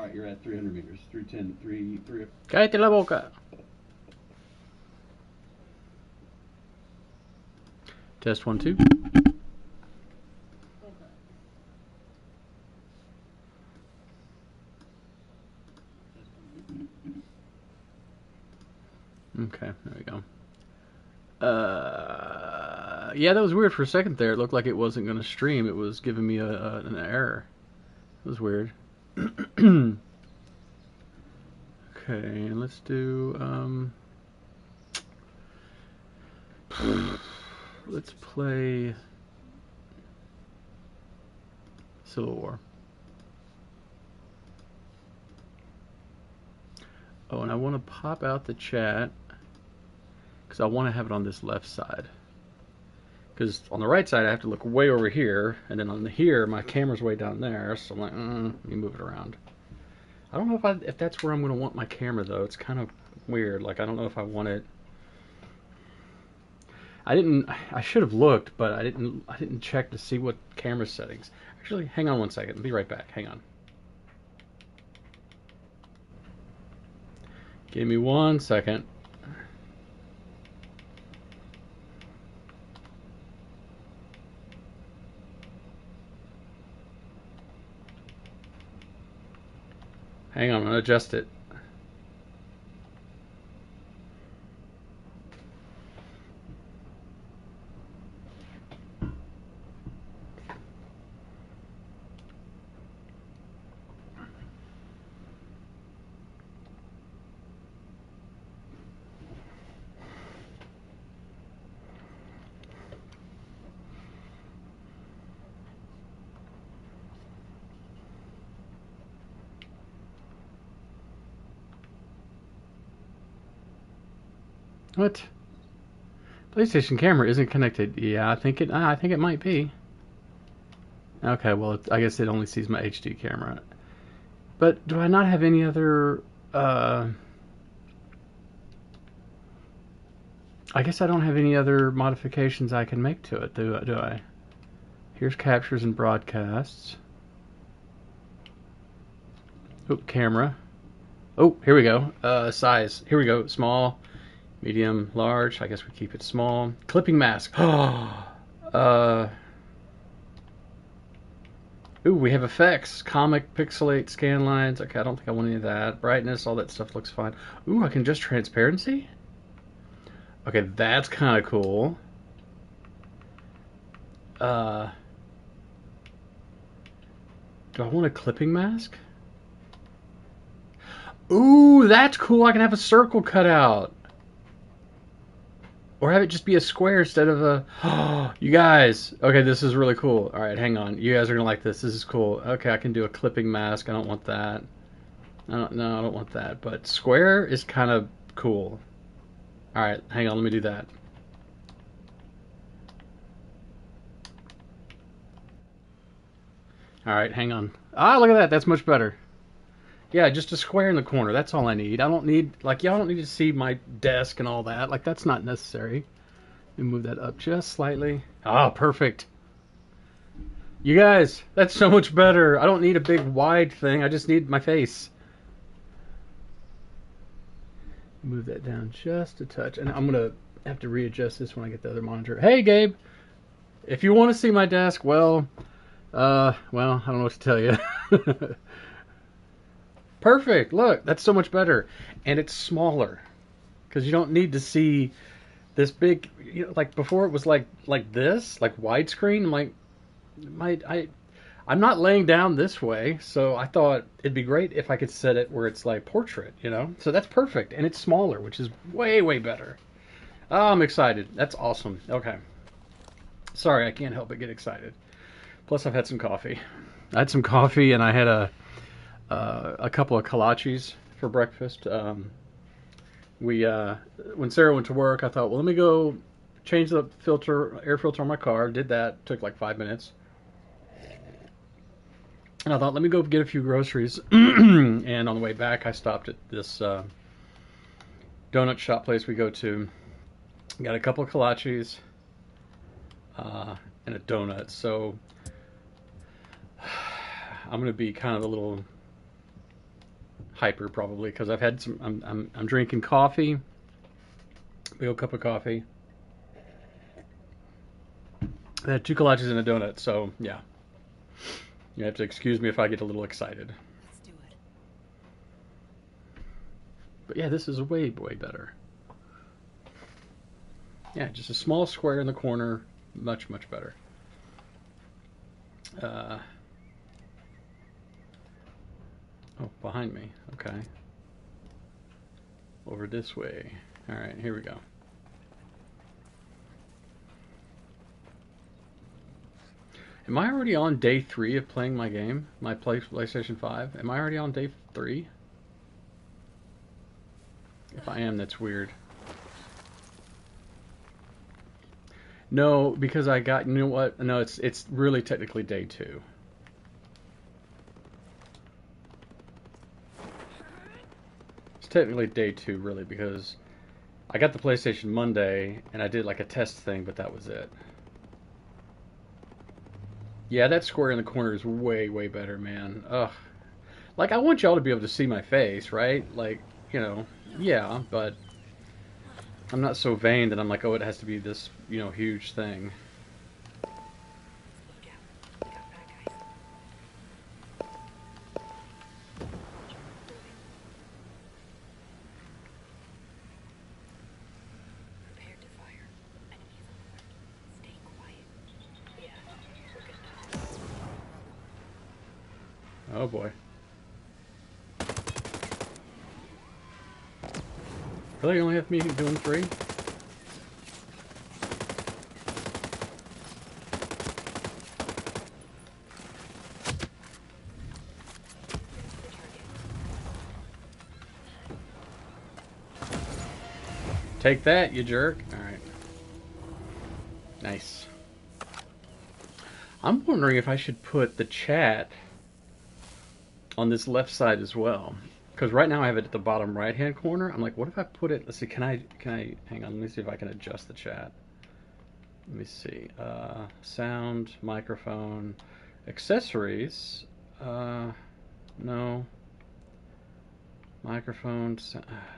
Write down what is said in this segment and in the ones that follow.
Alright, you're at 300 meters. 310, 3. Cállate la boca. Test 1, 2. Okay, there we go. Yeah, that was weird for a second there. It looked like it wasn't going to stream. It was giving me an error. It was weird. Okay, and let's do... let's play Civil War. Oh, and I want to pop out the chat because I want to have it on this left side. Because on the right side, I have to look way over here, and then on here, my camera's way down there, so I'm like, let me move it around. I don't know if that's where I'm going to want my camera, though. It's kind of weird. Like, I don't know if I want it... I should have looked, but I didn't check to see what camera settings. Actually, hang on one second. I'll be right back. Hang on. Give me 1 second. Hang on, I'm going to adjust it. What? PlayStation camera isn't connected. Yeah, I think it might be. Okay, well, I guess it only sees my HD camera. But do I not have any other? I guess I don't have any other modifications I can make to it. Do I? Here's captures and broadcasts. Oh, camera. Oh, here we go. Size. Here we go. Small. Medium, large. I guess we keep it small. Clipping mask. Ooh, we have effects. Comic, pixelate, scan lines. Okay, I don't think I want any of that. Brightness, all that stuff looks fine. Ooh, I can adjust transparency? Okay, that's kind of cool. Do I want a clipping mask? Ooh, that's cool. I can have a circle cut out. Or have it just be a square instead of a... Oh, you guys. Okay, this is really cool. All right, hang on. You guys are going to like this. This is cool. Okay, I can do a clipping mask. I don't want that. No, I don't want that. But square is kind of cool. All right, hang on. Let me do that. All right, hang on. Ah, look at that. That's much better. Yeah, just a square in the corner. That's all I need. I don't need, like, y'all don't need to see my desk and all that. Like, that's not necessary. Let me move that up just slightly. Ah, perfect. You guys, that's so much better. I don't need a big wide thing. I just need my face. Move that down just a touch. And I'm going to have to readjust this when I get the other monitor. Hey, Gabe. If you want to see my desk, well, I don't know what to tell you. Perfect. Look, that's so much better. And it's smaller. Because you don't need to see this big, you know, like before it was like this, like widescreen. I'm not laying down this way, so I thought it'd be great if I could set it where it's like portrait, you know? So that's perfect. And it's smaller, which is way, way better. Oh, I'm excited. That's awesome. Okay. Sorry, I can't help but get excited. Plus, I've had some coffee. I had some coffee, and I had a couple of kolaches for breakfast. When Sarah went to work, I thought, well, let me go change the air filter on my car. Did that. Took like 5 minutes. And I thought, let me go get a few groceries. And on the way back, I stopped at this donut shop place we go to. Got a couple of kolaches and a donut. So I'm going to be kind of a little hyper probably because I've had some. I'm drinking coffee, big old cup of coffee. I had 2 kolaches and a donut, so yeah. You have to excuse me if I get a little excited. Let's do it. But yeah, this is way, way better. Yeah, just a small square in the corner, much, much better. Oh, behind me. Okay. Over this way. All right, here we go. Am I already on day 3 of playing my game? My PlayStation 5? Am I already on day 3? If I am, that's weird. No, because I got, you know what? No, it's really technically day 2. It's technically day 2, really, because I got the PlayStation Monday, and I did like a test thing, but that was it. Yeah, that square in the corner is way, way better, man. Ugh. Like, I want y'all to be able to see my face, right? Like, you know, yeah, but I'm not so vain that I'm like, oh, it has to be this, you know, huge thing. Oh boy. Really, you only have me doing 3? Take that, you jerk. Alright. Nice. I'm wondering if I should put the chat on this left side as well. Because right now I have it at the bottom right hand corner. I'm like, what if I put it, let's see, can I, hang on, let me see if I can adjust the chat. Let me see, sound, microphone, accessories, no, microphone,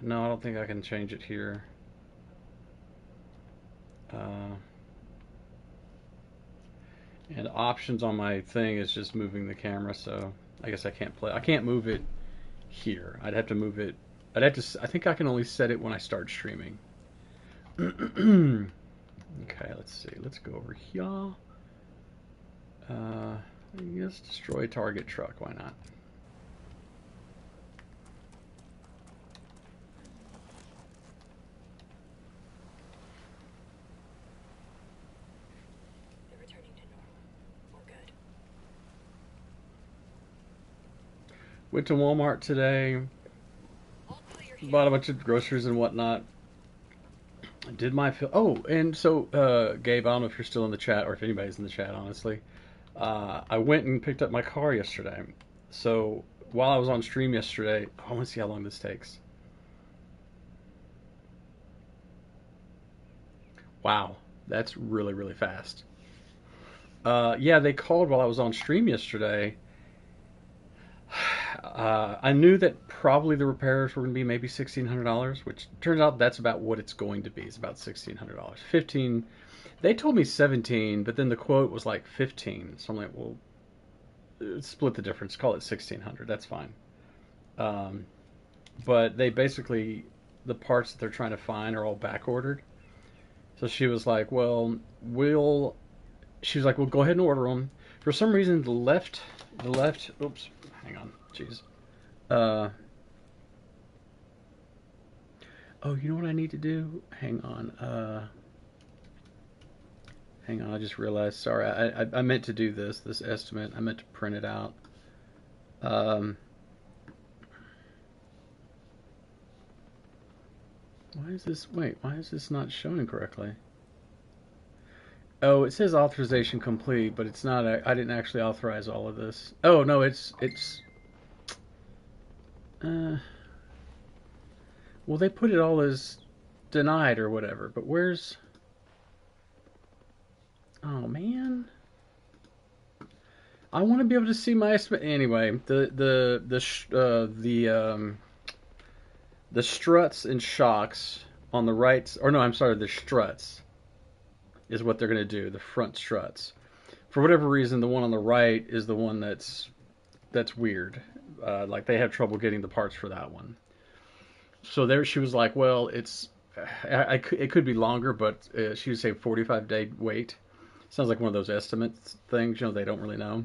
no, I don't think I can change it here. And options on my thing is just moving the camera, so I guess I can't move it here. I'd have to move it. I think I can only set it when I start streaming. Okay, let's see. Let's go over here. Yes, destroy target truck. Why not? They're returning to normal. We're good. Went to Walmart today. Bought a bunch of groceries and whatnot. Did my and so Gabe, I don't know if you're still in the chat or if anybody's in the chat, honestly. I went and picked up my car yesterday. So while I was on stream yesterday, I want to see how long this takes. Wow, that's really, really fast. Yeah, they called while I was on stream yesterday. I knew that probably the repairs were going to be maybe $1,600, which turns out that's about what it's going to be. It's about $1,600. 15. They told me 17, but then the quote was like 15. So I'm like, well, split the difference. Call it 1,600. That's fine. But they basically, the parts that they're trying to find are all back ordered. So she was like, well, we'll go ahead and order them. For some reason, the left, oops, hang on, jeez. Oh, you know what I need to do? Hang on, I just realized, sorry, I meant to do this estimate. I meant to print it out. Why is this not showing correctly? Oh, it says authorization complete, but it's not. I didn't actually authorize all of this. Oh no, it's. Well, they put it all as denied or whatever. But where's? Oh man. I want to be able to see my estimate anyway. The struts and shocks on the right, or no, I'm sorry, the struts is what they're going to do. The front struts. For whatever reason, the one on the right is the one that's weird. Like they have trouble getting the parts for that one. So there, she was like, "Well, it could be longer, but she would say 45-day wait." Sounds like one of those estimates things. You know, they don't really know.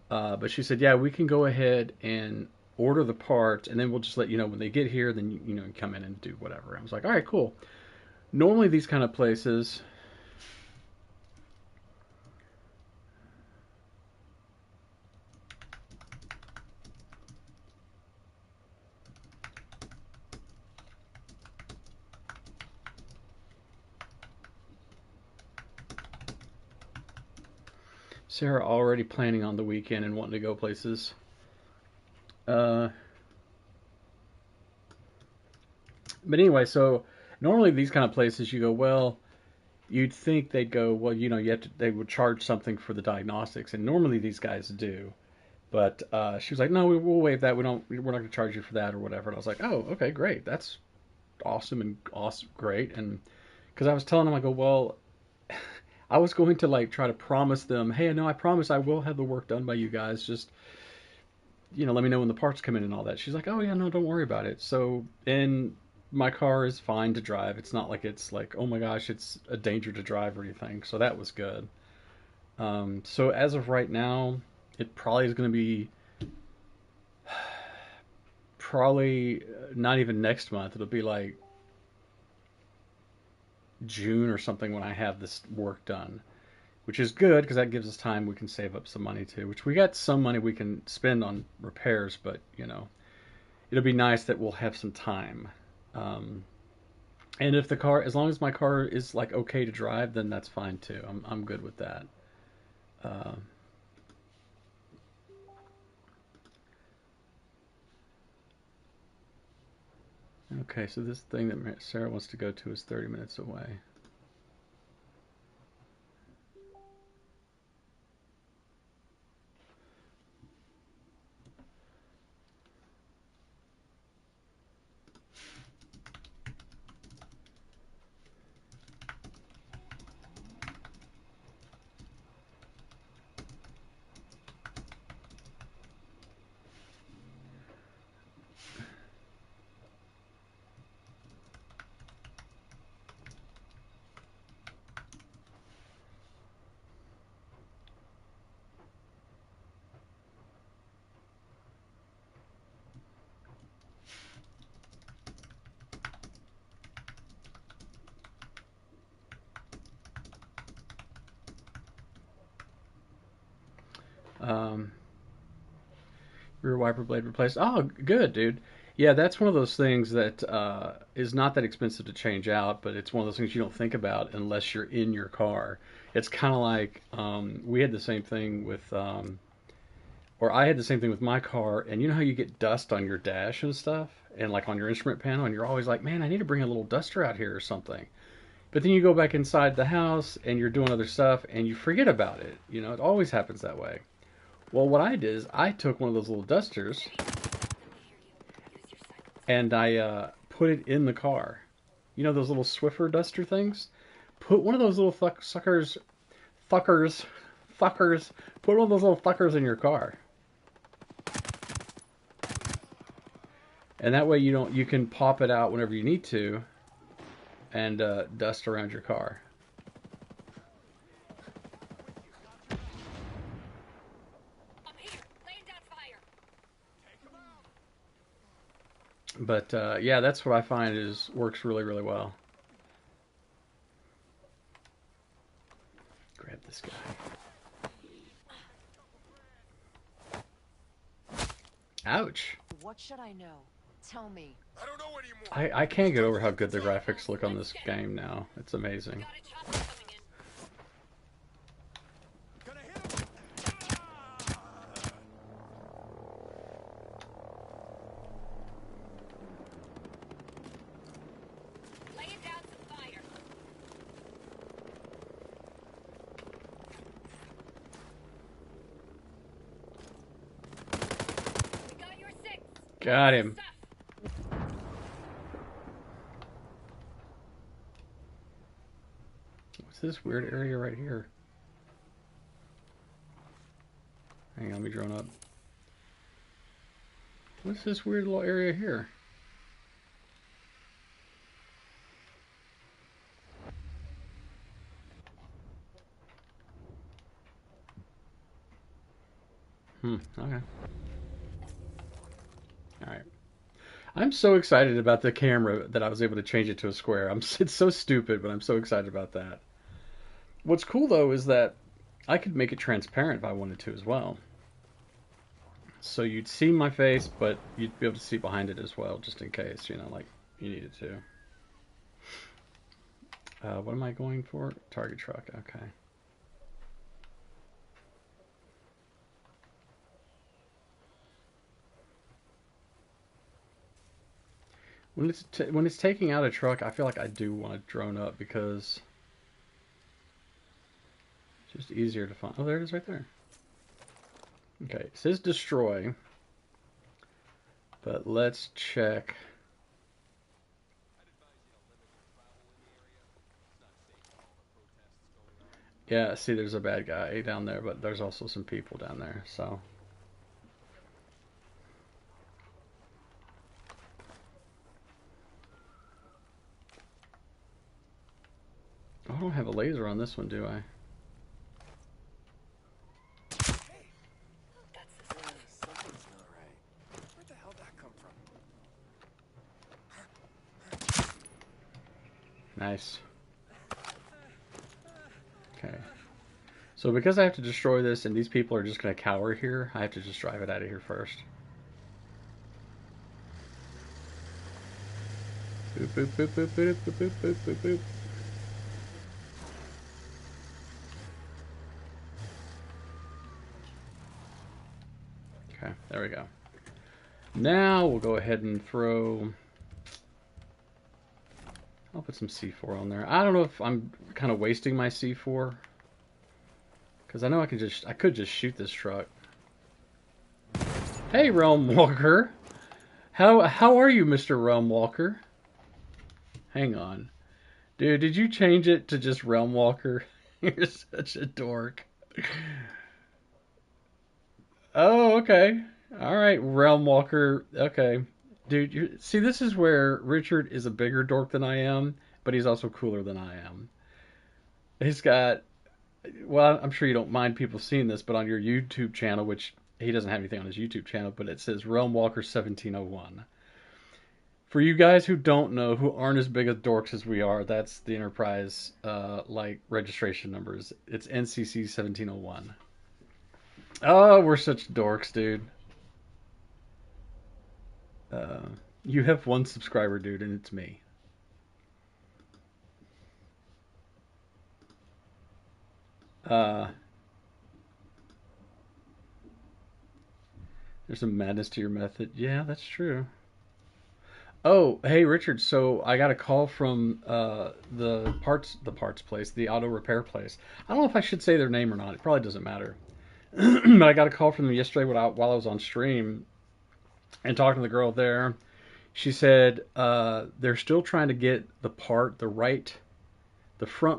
But she said, "Yeah, we can go ahead and order the parts, and then we'll just let you know when they get here. Then you know, come in and do whatever." I was like, "All right, cool." Normally, these kind of places. Sarah already planning on the weekend and wanting to go places. Uh, but anyway, so normally these kind of places, you go, well, you'd think they'd go, well, you know, they would charge something for the diagnostics, and normally these guys do. But she was like, no, we'll waive that. We're not going to charge you for that or whatever. And I was like, oh, okay, great. That's awesome, great. And because I was telling them, I go, well, I was going to like try to promise them, hey, no, I promise I will have the work done by you guys. Just let me know when the parts come in and all that. She's like, oh yeah, no, don't worry about it. So, and my car is fine to drive. It's not like it's like, oh my gosh, it's a danger to drive or anything. So that was good. So as of right now, it probably is going to be probably not even next month. It'll be like June or something when I have this work done, which is good because that gives us time. We can save up some money too, which we got some money we can spend on repairs, but it'll be nice that we'll have some time. Um, and if the car, as long as my car is like okay to drive, then that's fine too. I'm good with that. Uh, okay, so this thing that Sarah wants to go to is 30 minutes away. Um, Rear wiper blade replaced. Oh, good, dude. Yeah, that's one of those things that is not that expensive to change out, but it's one of those things you don't think about unless you're in your car. It's kind of like we had the same thing with, or I had the same thing with my car, and you know how you get dust on your dash and stuff, and like on your instrument panel, and you're always like, man, I need to bring a little duster out here or something. But then you go back inside the house and you're doing other stuff and you forget about it. It always happens that way. Well, what I did is I took one of those little dusters and I put it in the car. You know those little Swiffer duster things? Put one of those little fuckers, put one of those little fuckers in your car. And that way you can pop it out whenever you need to and dust around your car. But yeah, that's what I find is works really, really well. Grab this guy. Ouch. What should I know? Tell me. I don't know anymore. I can't get over how good the graphics look on this game now. It's amazing. Gonna hit him. Laying down some fire. Got him. What's this weird area right here? Hang on, let me drone up. What's this weird little area here? Okay. Alright. I'm so excited about the camera that I was able to change it to a square. It's so stupid, but I'm so excited about that. What's cool though is that I could make it transparent if I wanted to as well. So you'd see my face, but you'd be able to see behind it as well, just in case, you know, like you needed to. What am I going for? Target truck, okay. When it's taking out a truck, I feel like I do want to drone up because it's just easier to find. Oh, there it is right there. Okay, it says destroy, but let's check. Yeah, see, there's a bad guy down there, but there's also some people down there, so. Oh, I don't have a laser on this one, do I? Something's not right. Where the hell did that come from? Nice. Okay. So because I have to destroy this and these people are just going to cower here, I have to just drive it out of here first. Boop, boop, boop, boop, boop, boop, boop, boop, boop, boop. Okay, there we go. Now we'll go ahead and throw... I'll put some C4 on there. I don't know if I'm kind of wasting my C4. Because I know I could just shoot this truck. Hey, Realm Walker. How are you, Mr. Realm Walker? Hang on. Dude, did you change it to just Realm Walker? You're such a dork. Oh, okay. Alright, Realm Walker. Okay. Dude, see, this is where Richard is a bigger dork than I am, but he's also cooler than I am. He's got... Well, I'm sure you don't mind people seeing this, but on your YouTube channel, which he doesn't have anything on his YouTube channel, but it says Realm Walker 1701. For you guys who don't know, who aren't as big of dorks as we are, that's the Enterprise like registration numbers. It's NCC 1701. Oh, we're such dorks, dude. You have one subscriber, dude, and it's me. There's some madness to your method. Yeah, that's true. Oh, hey Richard. So I got a call from the parts place, the auto repair place. I don't know if I should say their name or not. It probably doesn't matter. But I got a call from them yesterday while I was on stream and talking to the girl there. She said they're still trying to get the front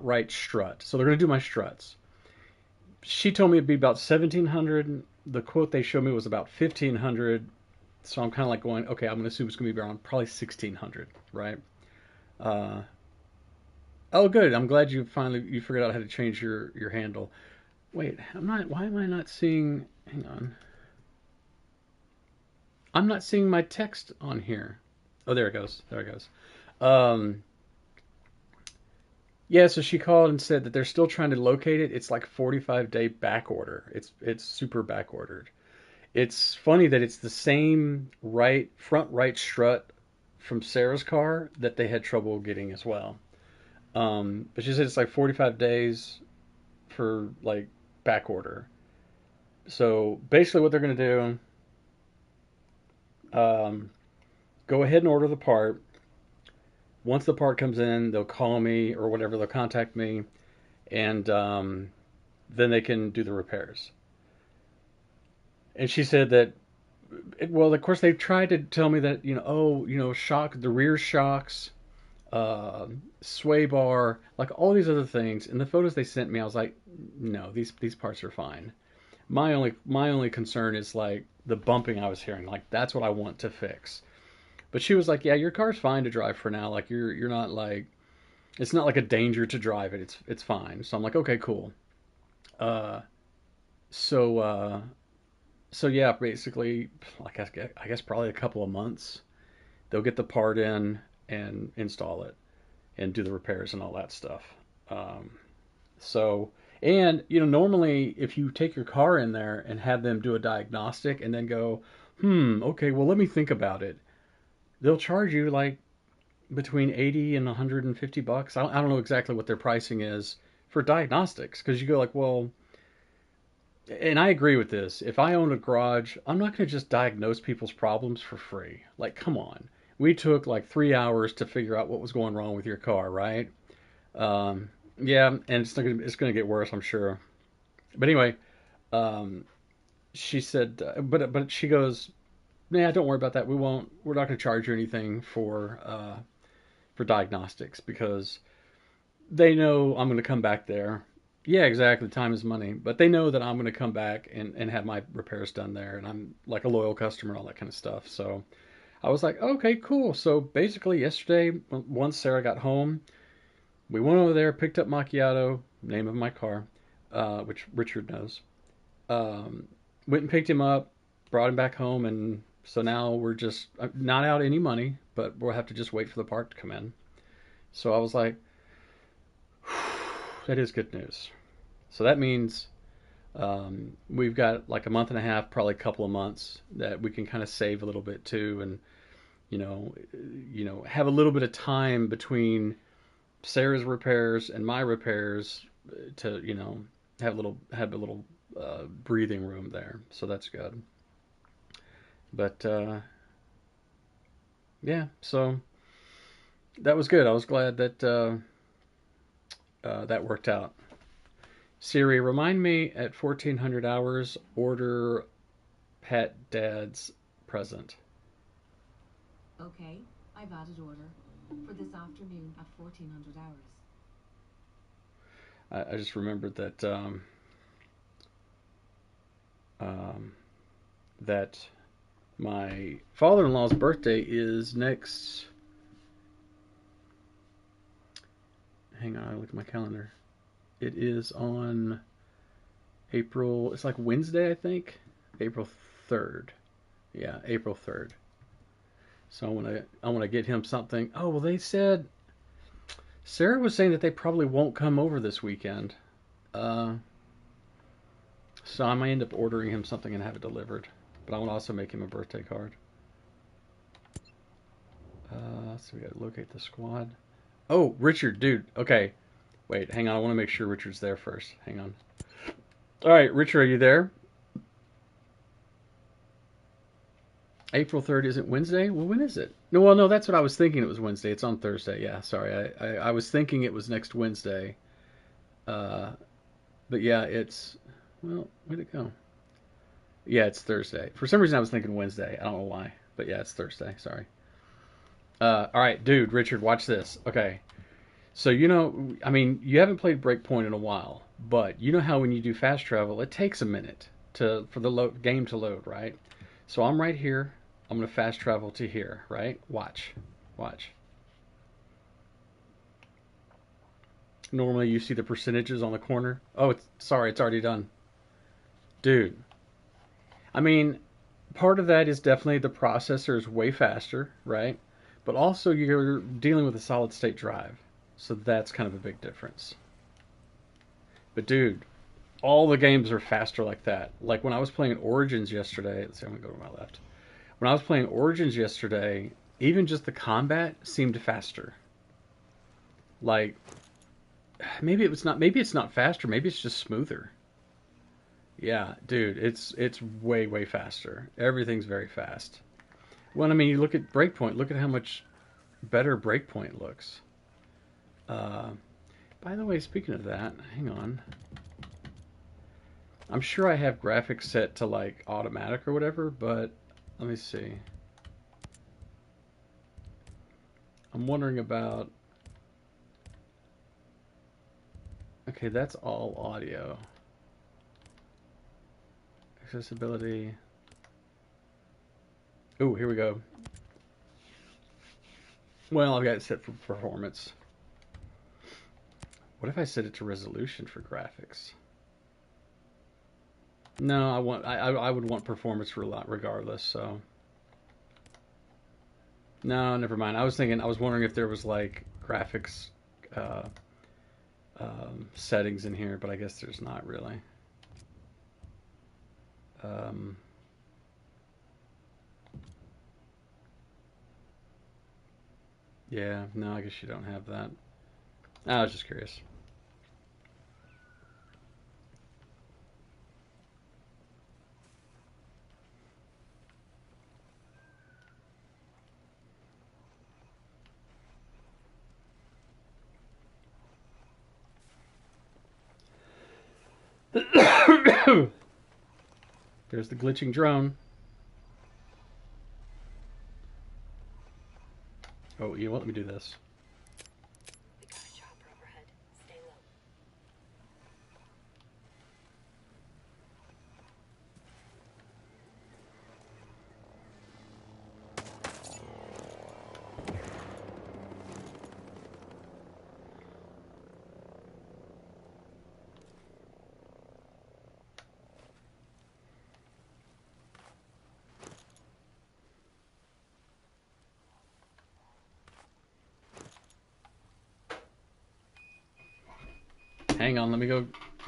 right strut. So they're going to do my struts. She told me it'd be about 1,700. The quote they showed me was about 1,500. So I'm kind of like going, okay, I'm going to assume it's going to be around probably 1,600, right? Oh, good. I'm glad you figured out how to change your handle. Wait, why am I not seeing, hang on. I'm not seeing my text on here. Oh, there it goes. There it goes. Yeah, so she called and said that they're still trying to locate it. It's like 45-day back order. It's super back ordered. It's funny that it's the same front right strut from Sarah's car that they had trouble getting as well. But she said it's like 45 days for like back order. So basically what they're going to do, go ahead and order the part. Once the part comes in, they'll call me or whatever, they'll contact me, and then they can do the repairs. And she said that Well, of course, they tried to tell me that, the rear shocks, sway bar, like all these other things. And the photos they sent me, I was like, no, these parts are fine. My only concern is like the bumping I was hearing. Like that's what I want to fix. But she was like, yeah, your car's fine to drive for now. Like you're not like it's not like a danger to drive it. It's fine. So I'm like, okay, cool. Uh, so uh, so yeah, basically, like I guess probably a couple of months they'll get the part in and install it and do the repairs and all that stuff. Um, so and normally if you take your car in there and have them do a diagnostic and then go, okay, well let me think about it. They'll charge you like between 80 and 150 bucks. I don't know exactly what their pricing is for diagnostics because you go like, well, and I agree with this. If I own a garage, I'm not going to just diagnose people's problems for free. Like, come on. We took like 3 hours to figure out what was going wrong with your car, right? Yeah, and it's going to get worse, I'm sure. But anyway, um, she said, but she goes, nah, don't worry about that. We're not going to charge you anything for diagnostics because they know I'm going to come back there. Yeah, exactly. Time is money. But they know that I'm going to come back and have my repairs done there. And I'm like a loyal customer and all that kind of stuff. So I was like, okay, cool. So basically, yesterday, once Sarah got home, we went over there, picked up Macchiato, name of my car, which Richard knows. Um, Went and picked him up, brought him back home. And so now we're just not out any money, but we'll have to just wait for the part to come in. So I was like, that is good news. So that means we've got like a month and a half, probably a couple of months that we can kind of save a little bit too, and have a little bit of time between Sarah's repairs and my repairs to have a little breathing room there. So that's good. But yeah, so that was good. I was glad that that worked out. Siri, remind me at 1400 hours, order Pat Dad's present. Okay, I've added order for this afternoon at 1400 hours. I just remembered um, that my father-in-law's birthday is next. Hang on, I look at my calendar. It is on April. It's like Wednesday, I think. April 3rd. Yeah, April 3rd. So I want to get him something. Oh well, they said Sarah was saying that they probably won't come over this weekend. Uh, so I might end up ordering him something and have it delivered. But I want to also make him a birthday card. So we got to locate the squad. Oh, Richard, dude. Okay. Wait, hang on. I want to make sure Richard's there first. Hang on. All right, Richard, are you there? April 3rd isn't Wednesday? Well, when is it? No, well, no, that's what I was thinking. It was Wednesday. It's on Thursday. Yeah, sorry. I was thinking it was next Wednesday. Uh, but yeah, well, where'd it go? Yeah, it's Thursday. For some reason, I was thinking Wednesday. I don't know why. But yeah, it's Thursday. Sorry. All right, dude, Richard, watch this. Okay. So, I mean, you haven't played Breakpoint in a while, but you know how when you do fast travel, it takes a minute for the game to load, right? So I'm right here. I'm going to fast travel to here, right? Watch. Watch. Normally you see the percentages on the corner. Oh, sorry, it's already done. Dude. I mean, part of that is definitely the processor is way faster, right? But also you're dealing with a solid state drive. So that's kind of a big difference. But dude, all the games are faster like that. Like when I was playing Origins yesterday, let's see, I'm gonna go to my left. When I was playing Origins yesterday, even just the combat seemed faster. Like maybe it's not faster, maybe it's just smoother. Yeah, dude, it's way faster. Everything's very fast. Well, I mean, you look at Breakpoint, look at how much better Breakpoint looks. Uh, by the way, speaking of that, hang on. I'm sure I have graphics set to like automatic or whatever, but Let me see. I'm wondering about. Okay, that's all audio. Accessibility. Oh, here we go. Well, I've got it set for performance. What if I set it to resolution for graphics? No, I would want performance regardless. So no, never mind. I was wondering if there was like graphics uh, settings in here, but I guess there's not really. Um, yeah, no, I guess you don't have that. I was just curious. There's the glitching drone. Oh, you won't let me do this. We got a chopper overhead. Stay low. Hang on, let me go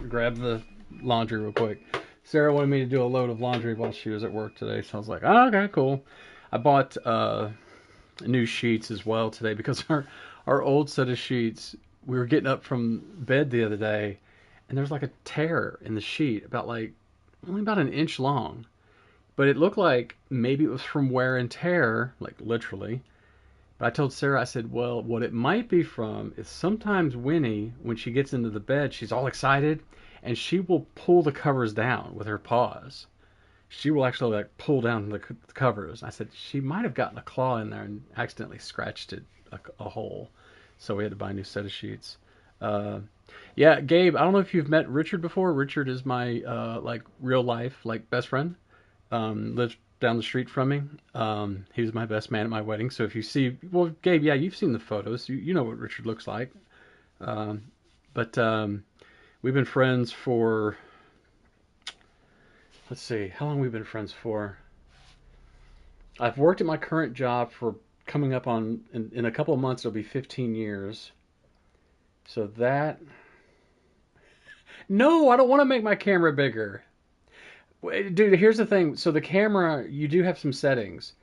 grab the laundry real quick. Sarah wanted me to do a load of laundry while she was at work today, so I was like, oh, okay, cool. I bought new sheets as well today because our old set of sheets, we were getting up from bed the other day, and there was like a tear in the sheet about like only about an inch long, but it looked like maybe it was from wear and tear, like literally. But I told Sarah, I said, well, what it might be from is sometimes Winnie, when she gets into the bed, she's all excited, and she will pull the covers down with her paws. She will actually like pull down the covers. I said she might have gotten a claw in there and accidentally scratched it a hole, so we had to buy a new set of sheets. Uh, yeah, Gabe, I don't know if you've met Richard before. Richard is my like real life like best friend. Lives down the street from me. He was my best man at my wedding. So if you see, well, Gabe, yeah, you've seen the photos. You know what Richard looks like. Um, but we've been friends for, let's see, how long we've been friends for? I've worked at my current job for coming up on, in a couple of months, it'll be 15 years. So that, no, I don't want to make my camera bigger. Dude, here's the thing. So the camera, you do have some settings.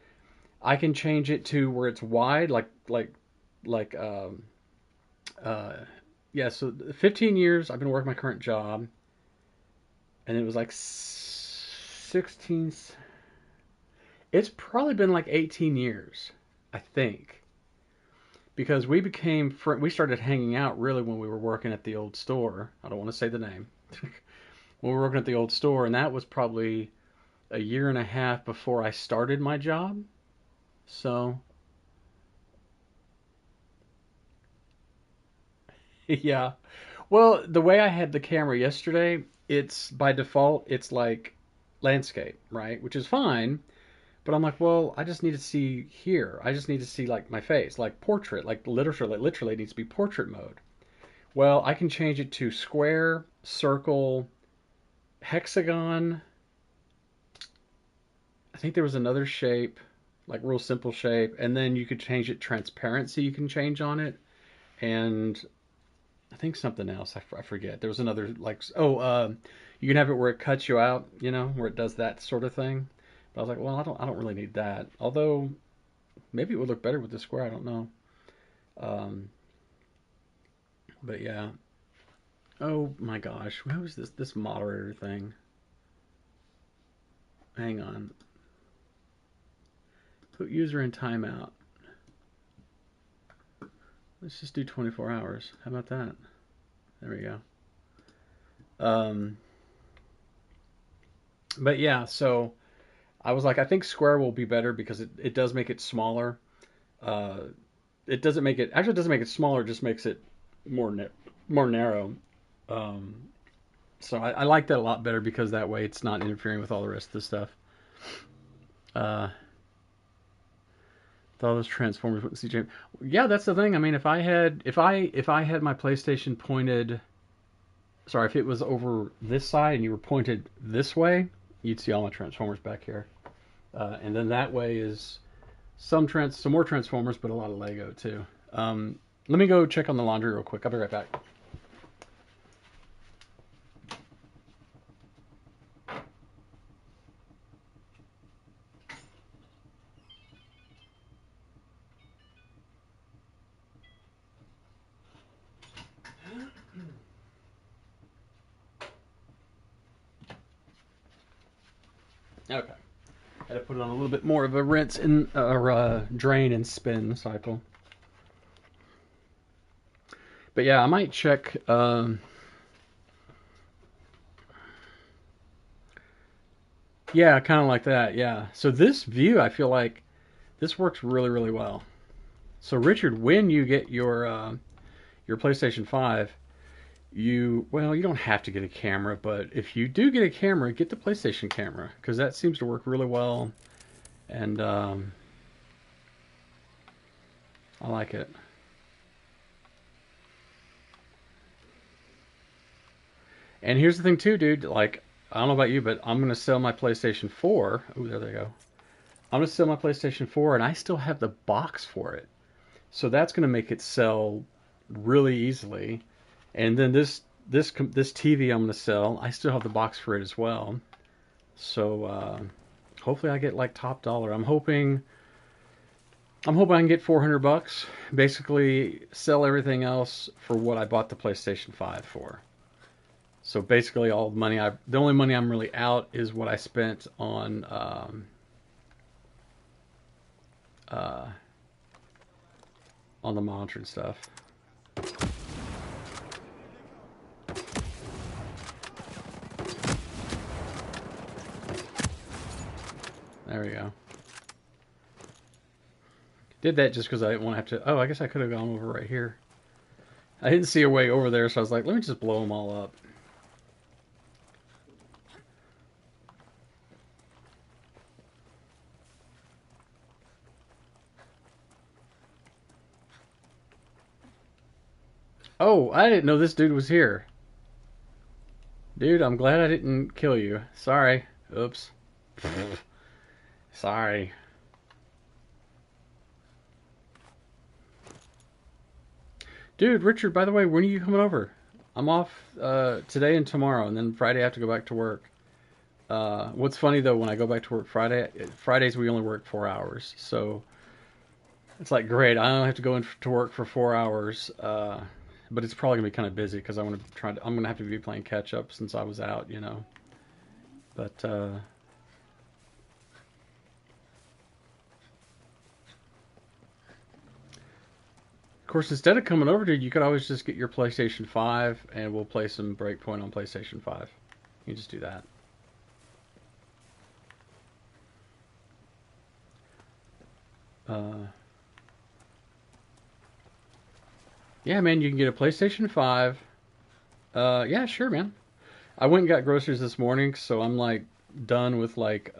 I can change it to where it's wide, like uh yeah. So 15 years I've been working my current job, and it was like 16. It's probably been like 18 years, I think, because we started hanging out really when we were working at the old store. I don't want to say the name. When we were working at the old store, and that was probably a year and a half before I started my job. So yeah. Well, the way I had the camera yesterday, it's by default, it's like landscape, right? Which is fine. But I'm like, well, I just need to see here. I just need to see like my face, like portrait, like literally it needs to be portrait mode. Well, I can change it to square, circle, hexagon. I think there was another shape, like real simple shape, and then you could change it transparency. You can change on it, and I think something else. I forget. There was another like you can have it where it cuts you out, where it does that sort of thing. But I was like, well, I don't really need that. Although maybe it would look better with the square. I don't know. Um, but yeah. Oh my gosh, what was this moderator thing? Hang on. Put user in timeout. Let's just do 24 hours. How about that? There we go. But yeah, so I was like, I think square will be better because it does make it smaller. It doesn't make it actually it doesn't make it smaller, it just makes it more narrow. Um, so I like that a lot better because that way it's not interfering with all the rest of the stuff. Uh, all those Transformers wouldn't see James. Yeah, that's the thing. I mean, if I had my PlayStation pointed, sorry, if it was over this side and you were pointed this way, you'd see all my Transformers back here. And then that way is some more Transformers, but a lot of Lego too. Let me go check on the laundry real quick. I'll be right back. Okay. Had to put it on a little bit more of a rinse and or drain and spin cycle. But yeah, I might check. Yeah, kind of like that. Yeah. So this view, I feel like this works really, really well. So Richard, when you get your PlayStation 5, you don't have to get a camera, but if you do get a camera, get the PlayStation camera because that seems to work really well, and I like it. And here's the thing too, dude. Like, I don't know about you, but I'm gonna sell my PlayStation 4. Oh, there they go. I'm gonna sell my PlayStation 4, and I still have the box for it. So that's gonna make it sell really easily. And then this TV I'm gonna sell, I still have the box for it as well. So hopefully I get like top dollar. I'm hoping I can get $400. Basically, sell everything else for what I bought the PlayStation 5 for. So basically, all the money the only money I'm really out is what I spent on the monitor and stuff. There we go. Did that just because I didn't want to have to. Oh, I guess I could have gone over right here. I didn't see a way over there, so I was like, let me just blow them all up. Oh, I didn't know this dude was here. Dude, I'm glad I didn't kill you. Sorry. Oops. Sorry. Dude, Richard, by the way, when are you coming over? I'm off today and tomorrow, and then Friday I have to go back to work. What's funny, though, when I go back to work Fridays we only work 4 hours. So it's like, great, I don't have to go into work for 4 hours. But it's probably going to be kind of busy because I'm going to have to be playing catch up since I was out, you know. But of course, instead of coming over, dude, you could always just get your PlayStation 5 and we'll play some Breakpoint on PlayStation 5. You just do that. Yeah, man, you can get a PlayStation 5. Yeah, sure, man. I went and got groceries this morning, so I'm like done with like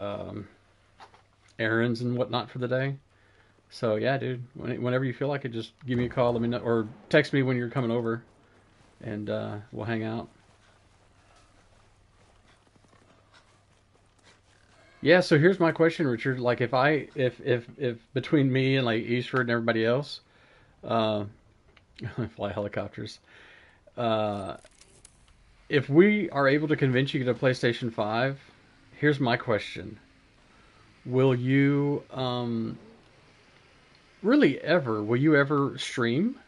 errands and whatnot for the day. So yeah, dude, whenever you feel like it, just give me a call, let me know, or text me when you're coming over, and we'll hang out. Yeah, so here's my question, Richard. Like, if between me and like Eastford and everybody else, uh, fly helicopters, uh, if we are able to convince you to get a PlayStation 5, here's my question: will you will you ever stream?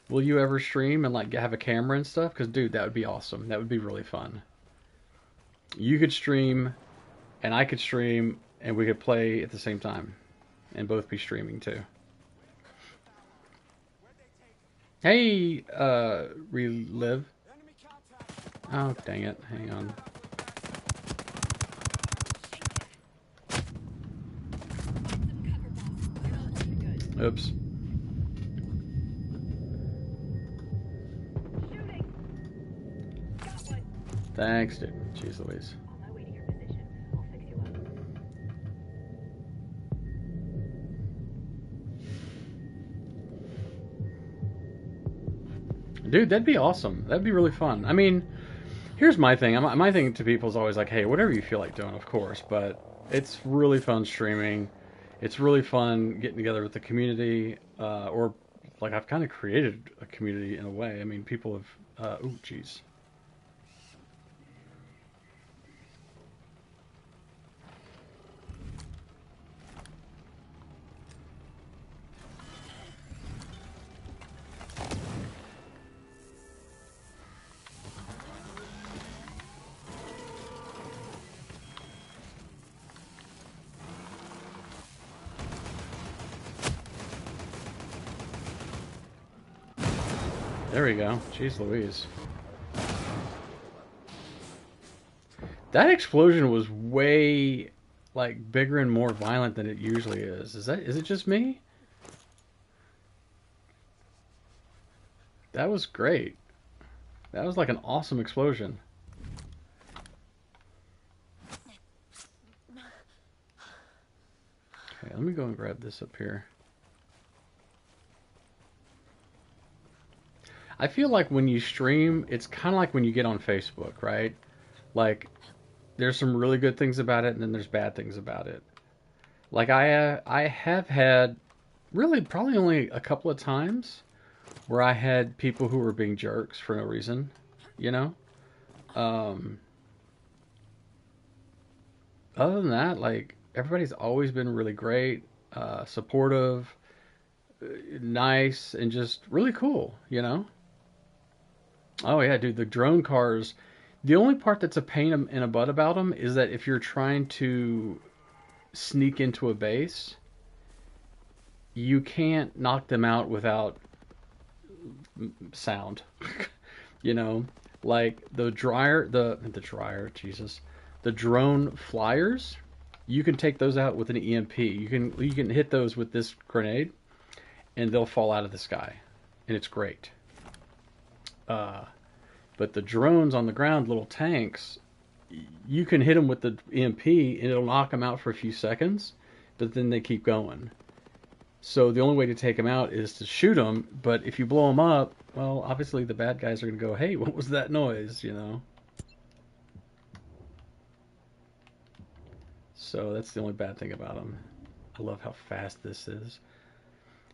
Will you ever stream and like have a camera and stuff? Because dude, that would be awesome. That would be really fun. You could stream, and I could stream, and we could play at the same time, and both be streaming too. Hey, Relive. Oh, dang it. Hang on. Oops. Shooting. Got one. Thanks, dude. Jeez Louise. On my way to your position. I'll fix you up. Dude, that'd be awesome. That'd be really fun. I mean, here's my thing. My thing to people is always like, hey, whatever you feel like doing, of course. But it's really fun streaming. It's really fun getting together with the community. Or, like, I've kind of created a community in a way. I mean, people have... oh, jeez. There we go. Jeez Louise. That explosion was way, like, bigger and more violent than it usually is. Is it just me? That was great. That was like an awesome explosion. Okay, let me go and grab this up here. I feel like when you stream, it's kind of like when you get on Facebook, right? Like, there's some really good things about it, and then there's bad things about it. Like, I have had really probably only a couple of times where I had people who were being jerks for no reason, you know? Other than that, like, everybody's always been really great, supportive, nice, and just really cool, you know? Oh yeah, dude, the drone cars. The only part that's a pain in a butt about them is that if you're trying to sneak into a base, you can't knock them out without sound. You know, like the dryer, Jesus, the drone flyers. You can take those out with an EMP. You can hit those with this grenade, and they'll fall out of the sky, and it's great. But the drones on the ground, little tanks, you can hit them with the EMP and it'll knock them out for a few seconds, but then they keep going. So the only way to take them out is to shoot them, but if you blow them up, well, obviously the bad guys are going to go, hey, what was that noise, you know? So that's the only bad thing about them. I love how fast this is.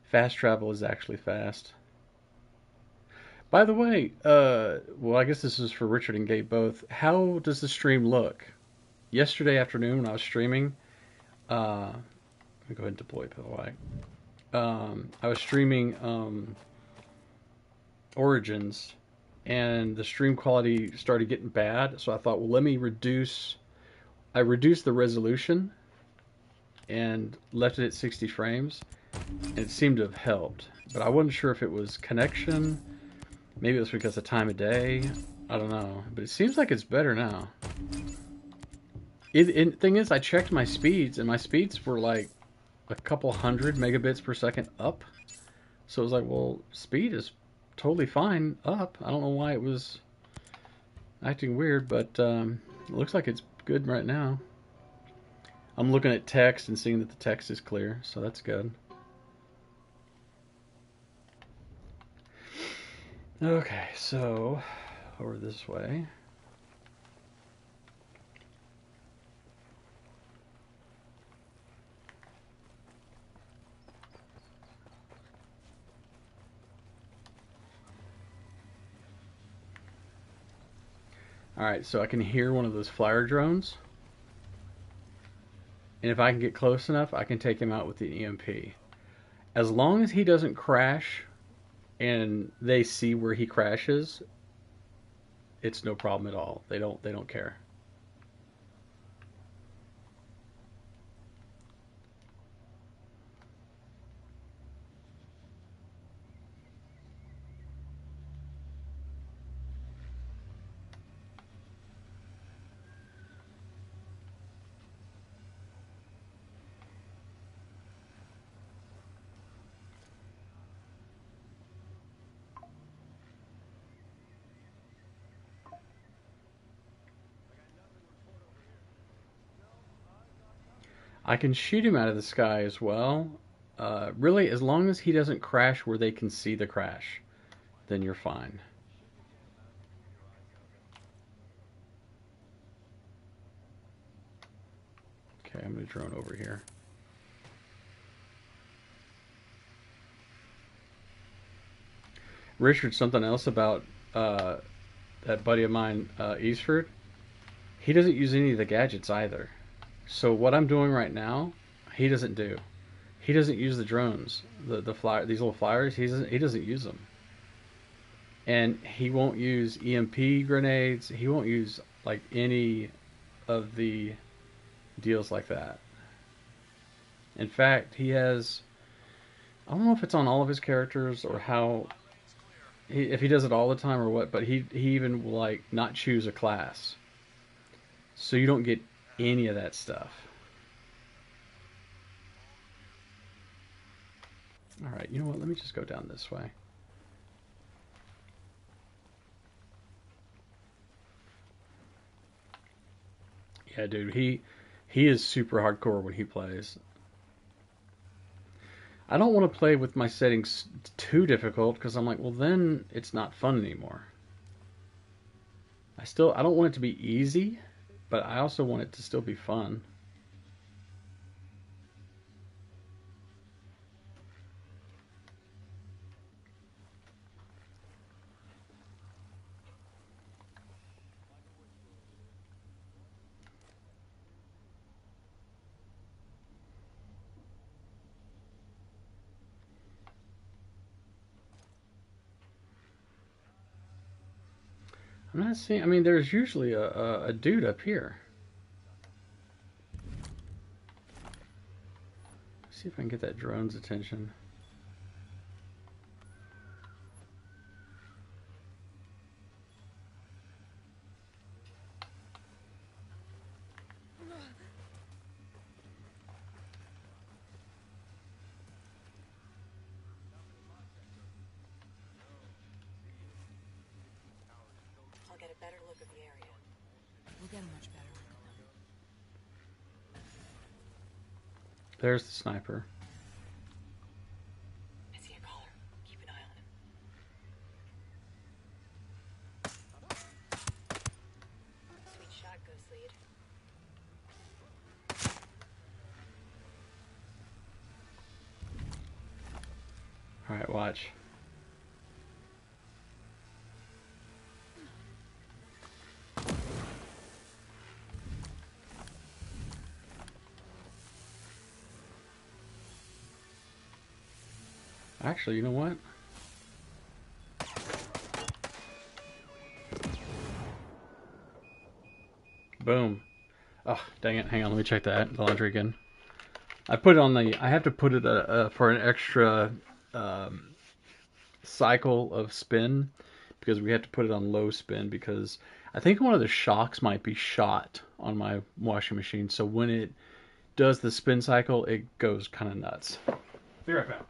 Fast travel is actually fast. By the way, well, I guess this is for Richard and Gabe both. How does the stream look? Yesterday afternoon when I was streaming, let me go ahead and deploy PLY. I was streaming Origins, and the stream quality started getting bad. So I thought, well, let me reduce. I reduced the resolution and left it at 60 frames, and it seemed to have helped. But I wasn't sure if it was connection. Maybe it was because of time of day. I don't know. But it seems like it's better now. Thing is, I checked my speeds, and my speeds were like a couple hundred megabits per second up. So it was like, well, speed is totally fine up. I don't know why it was acting weird, but it looks like it's good right now. I'm looking at text and seeing that the text is clear, so that's good. Okay, so over this way. Alright, so I can hear one of those flyer drones. And if I can get close enough, I can take him out with the EMP. As long as he doesn't crash and they see where he crashes, it's no problem at all. They don't care. I can shoot him out of the sky as well. Really, as long as he doesn't crash where they can see the crash, then you're fine. Okay, I'm going to drone over here. Richard, something else about that buddy of mine, Eastford. He doesn't use any of the gadgets either. So what I'm doing right now, he doesn't do. He doesn't use the drones, the fly, these little flyers. He doesn't use them, and he won't use EMP grenades. He won't use like any of the deals like that. In fact, he has. I don't know if it's on all of his characters or how. If he does it all the time or what, but he even will like not choose a class, so you don't get any of that stuff. All right, you know what? Let me just go down this way. Yeah, dude, he is super hardcore when he plays. I don't want to play with my settings too difficult because I'm like, well, then it's not fun anymore. I don't want it to be easy, but I also want it to still be fun. I'm not seeing. I mean, there's usually a dude up here. See if I can get that drone's attention. I'll get a better look at the area. We'll get a much better look at them. There's the sniper. I see a caller. Keep an eye on him. Sweet shot, Ghost Lead. All right, watch. Actually, you know what? Boom. Oh, dang it. Hang on, let me check that. The laundry again. I put it on the... I have to put it for an extra cycle of spin because we have to put it on low spin because I think one of the shocks might be shot on my washing machine. So when it does the spin cycle, it goes kind of nuts. Be right back.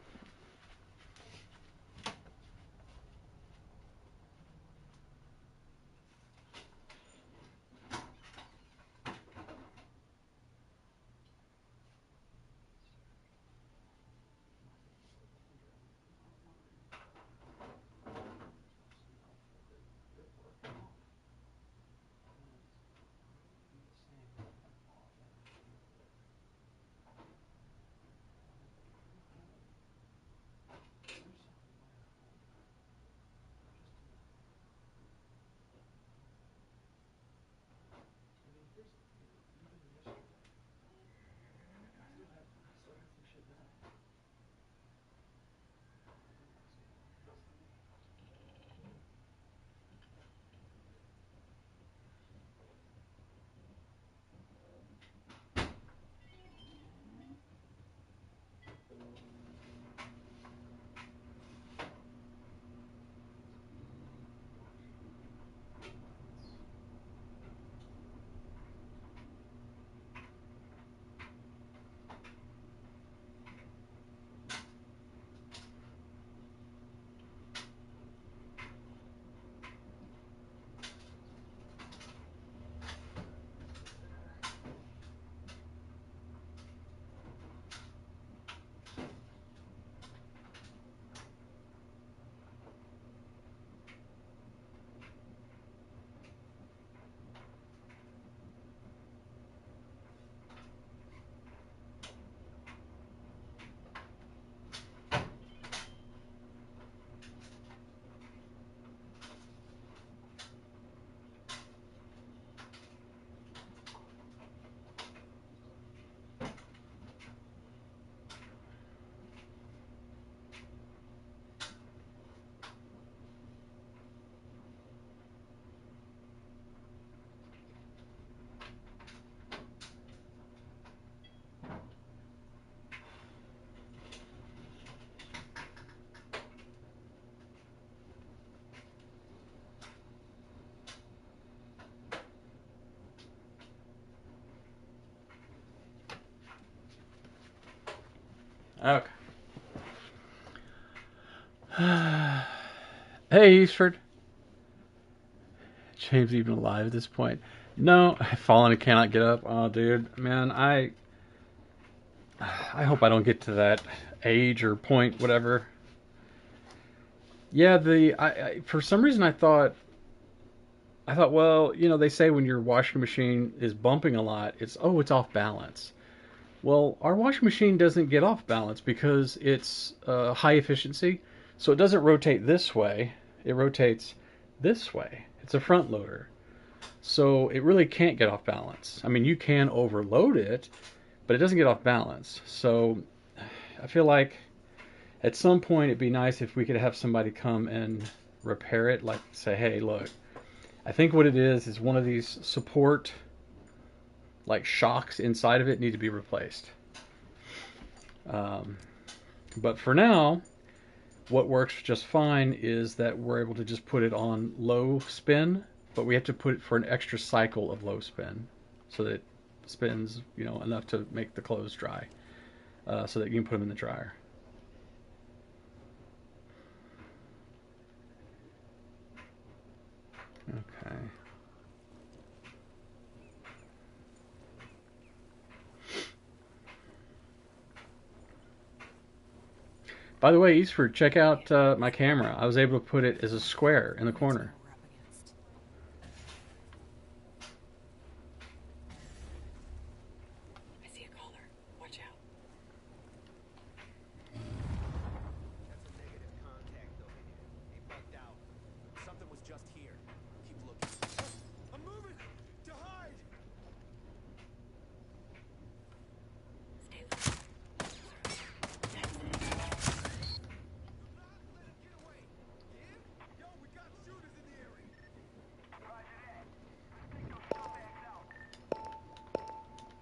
Okay. Hey, Eastford. James even alive at this point? No, I've fallen and cannot get up. Oh, dude, man, I hope I don't get to that age or point, whatever. Yeah, for some reason I thought, well, you know, they say when your washing machine is bumping a lot, it's off balance. Well, our washing machine doesn't get off balance because it's high efficiency, so it doesn't rotate this way. It rotates this way. It's a front loader. So it really can't get off balance. I mean, you can overload it, but it doesn't get off balance. So I feel like at some point it'd be nice if we could have somebody come and repair it, like say, hey, look, I think what it is one of these support like shocks inside of it need to be replaced. But for now, what works just fine is that we're able to just put it on low spin, but we have to put it for an extra cycle of low spin so that it spins, you know, enough to make the clothes dry, so that you can put them in the dryer. Okay. By the way, Eastford, check out my camera. I was able to put it as a square in the corner. We're up against. I see a caller. Watch out. That's a negative contact over here. They bugged out. Something was just here. Keep looking. I'm moving! To hide! Stay low. That's it. Let him get away! In? Yo, we got shooters in the area!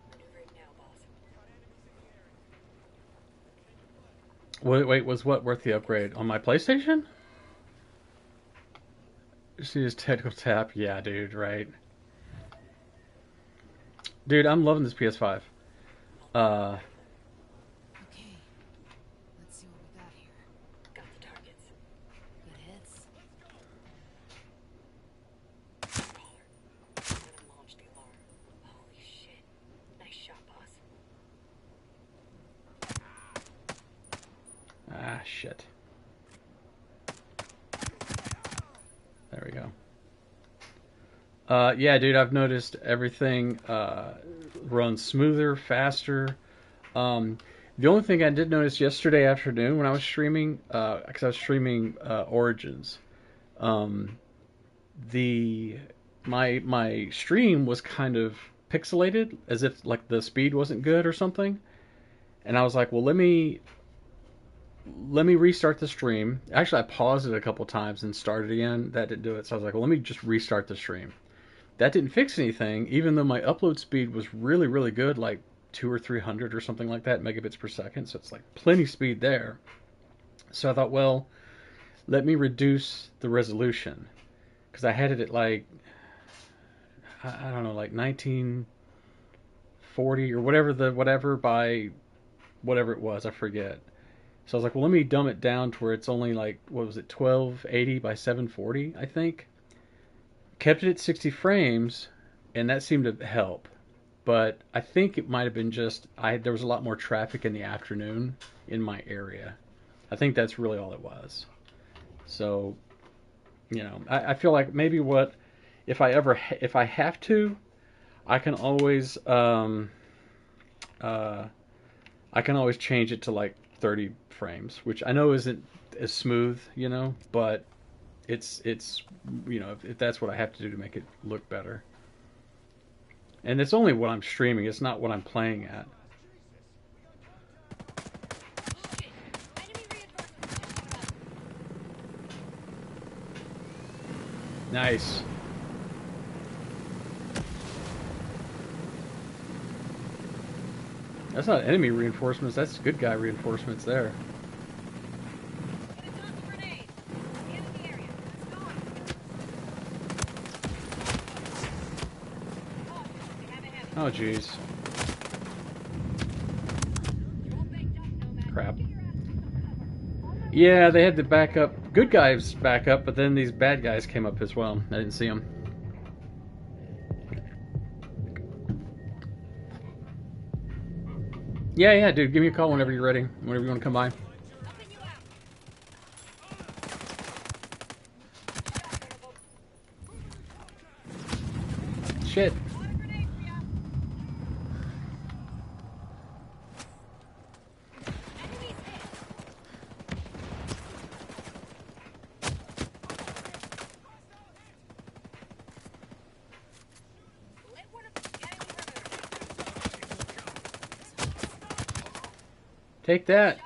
Maneuvering now, boss. Got enemies in the area. Wait, was what worth the upgrade? On my PlayStation? See his technical tap? Yeah, dude, right. Dude, I'm loving this PS5. Okay. Let's see what we got here. Got the targets. Good hits. Caller. Let him launch the alarm. Holy shit. Nice shot, boss. Ah, shit. There we go. Yeah, dude, I've noticed everything runs smoother, faster. The only thing I did notice yesterday afternoon when I was streaming, because I was streaming Origins, my stream was kind of pixelated, as if like the speed wasn't good or something. And I was like, well, let me restart the stream. Actually, I paused it a couple times and started again. That didn't do it. So I was like, well, let me just restart the stream. That didn't fix anything, even though my upload speed was really, really good, like 200 or 300 or something like that megabits per second. So it's like plenty speed there. So I thought, well, let me reduce the resolution, because I had it at like, I don't know, like 1940 or whatever by whatever it was, I forget. So I was like, well, let me dumb it down to where it's only like, what was it, 1280 by 740, I think. Kept it at 60 frames, and that seemed to help. But I think it might have been just, there was a lot more traffic in the afternoon in my area. I think that's really all it was. So, you know, I feel like maybe if I have to, I can always change it to like 30 frames, which I know isn't as smooth, you know, but it's you know, if that's what I have to do to make it look better. And it's only what I'm streaming, it's not what I'm playing at. Shit. Enemy reinforcements. Nice. That's not enemy reinforcements, that's good guy reinforcements there. Gonna toss a grenade. Scanning the area. Let's go. Oh, they have a heavy. Oh, jeez. You're all baked up, Nomad. crap. Yeah, they had to back up. Good guys back up, but then these bad guys came up as well. I didn't see them. Yeah, yeah, dude. Give me a call whenever you're ready. Whenever you want to come by. Shit. Take that.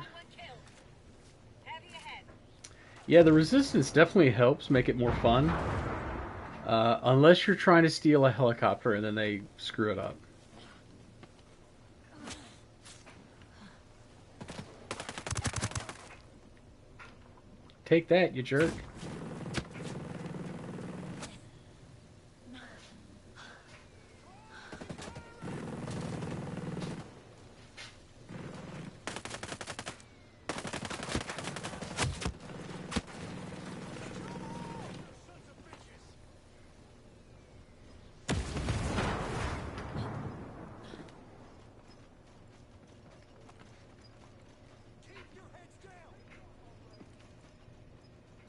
Yeah, the resistance definitely helps make it more fun. Unless you're trying to steal a helicopter and then they screw it up. Take that, you jerk.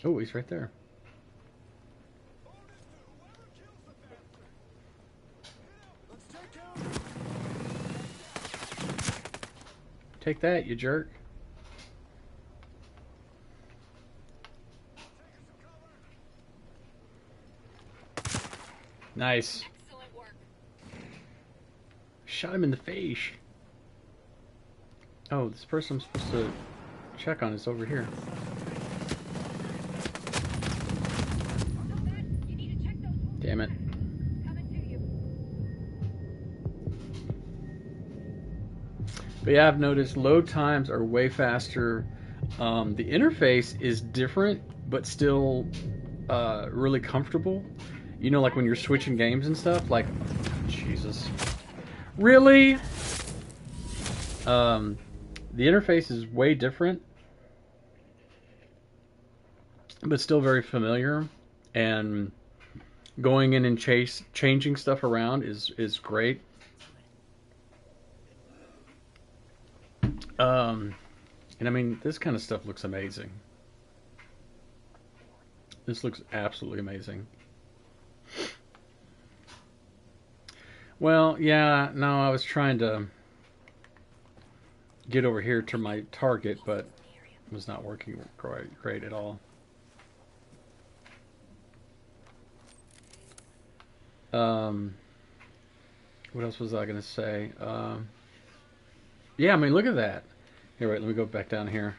Oh, he's right there. Take that, you jerk. Nice. Excellent work. Shot him in the face. Oh, this person I'm supposed to check on is over here. Damn it. But yeah, I've noticed load times are way faster. The interface is different, but still really comfortable. You know, like when you're switching games and stuff, like, Jesus. Really? The interface is way different, but still very familiar. And going in and changing stuff around is great. And I mean, this kind of stuff looks amazing. This looks absolutely amazing. Well, yeah, no, I was trying to get over here to my target, but it was not working great at all. What else was I going to say? Yeah, I mean, look at that. Here, wait, let me go back down here.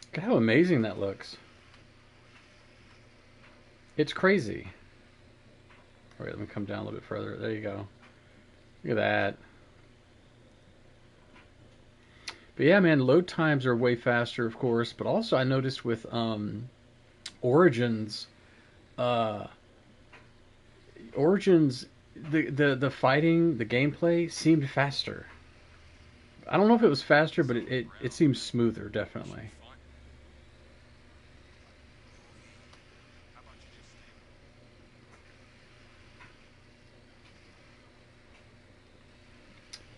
Look at how amazing that looks. It's crazy. All right, let me come down a little bit further. There you go. Look at that. But yeah, man, load times are way faster, of course. But also, I noticed with Origins, the fighting, the gameplay seemed faster. I don't know if it was faster, but it seems smoother, definitely.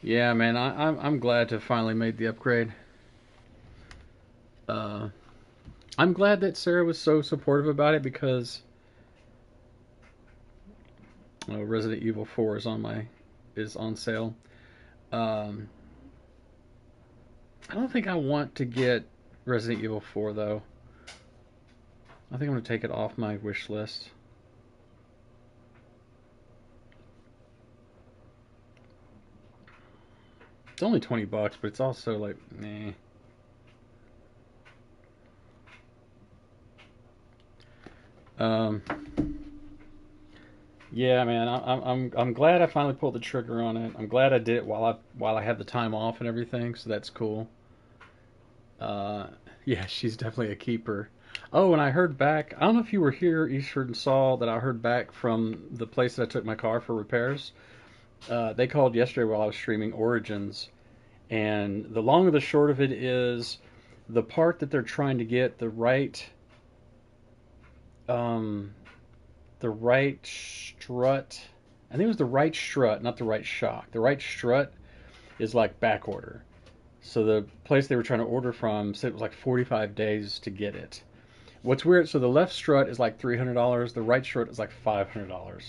Yeah, man, I'm glad to finally made the upgrade. I'm glad that Sarah was so supportive about it because Resident Evil 4 is on sale. I don't think I want to get Resident Evil 4 though. I think I'm gonna take it off my wish list. It's only $20, but it's also like, nah. Yeah, man, I'm glad I finally pulled the trigger on it. I'm glad I did it while I had the time off and everything, so that's cool. Yeah, she's definitely a keeper. Oh, and I heard back. I don't know if you were here, Eastford, and saw that I heard back from the place that I took my car for repairs. They called yesterday while I was streaming Origins, And the long and the short of it is the part that they're trying to get um, the right strut. I think it was the right strut, not the right shock. The right strut is like back order. So the place they were trying to order from said it was like 45 days to get it. What's weird, so the left strut is like $300, the right strut is like $500.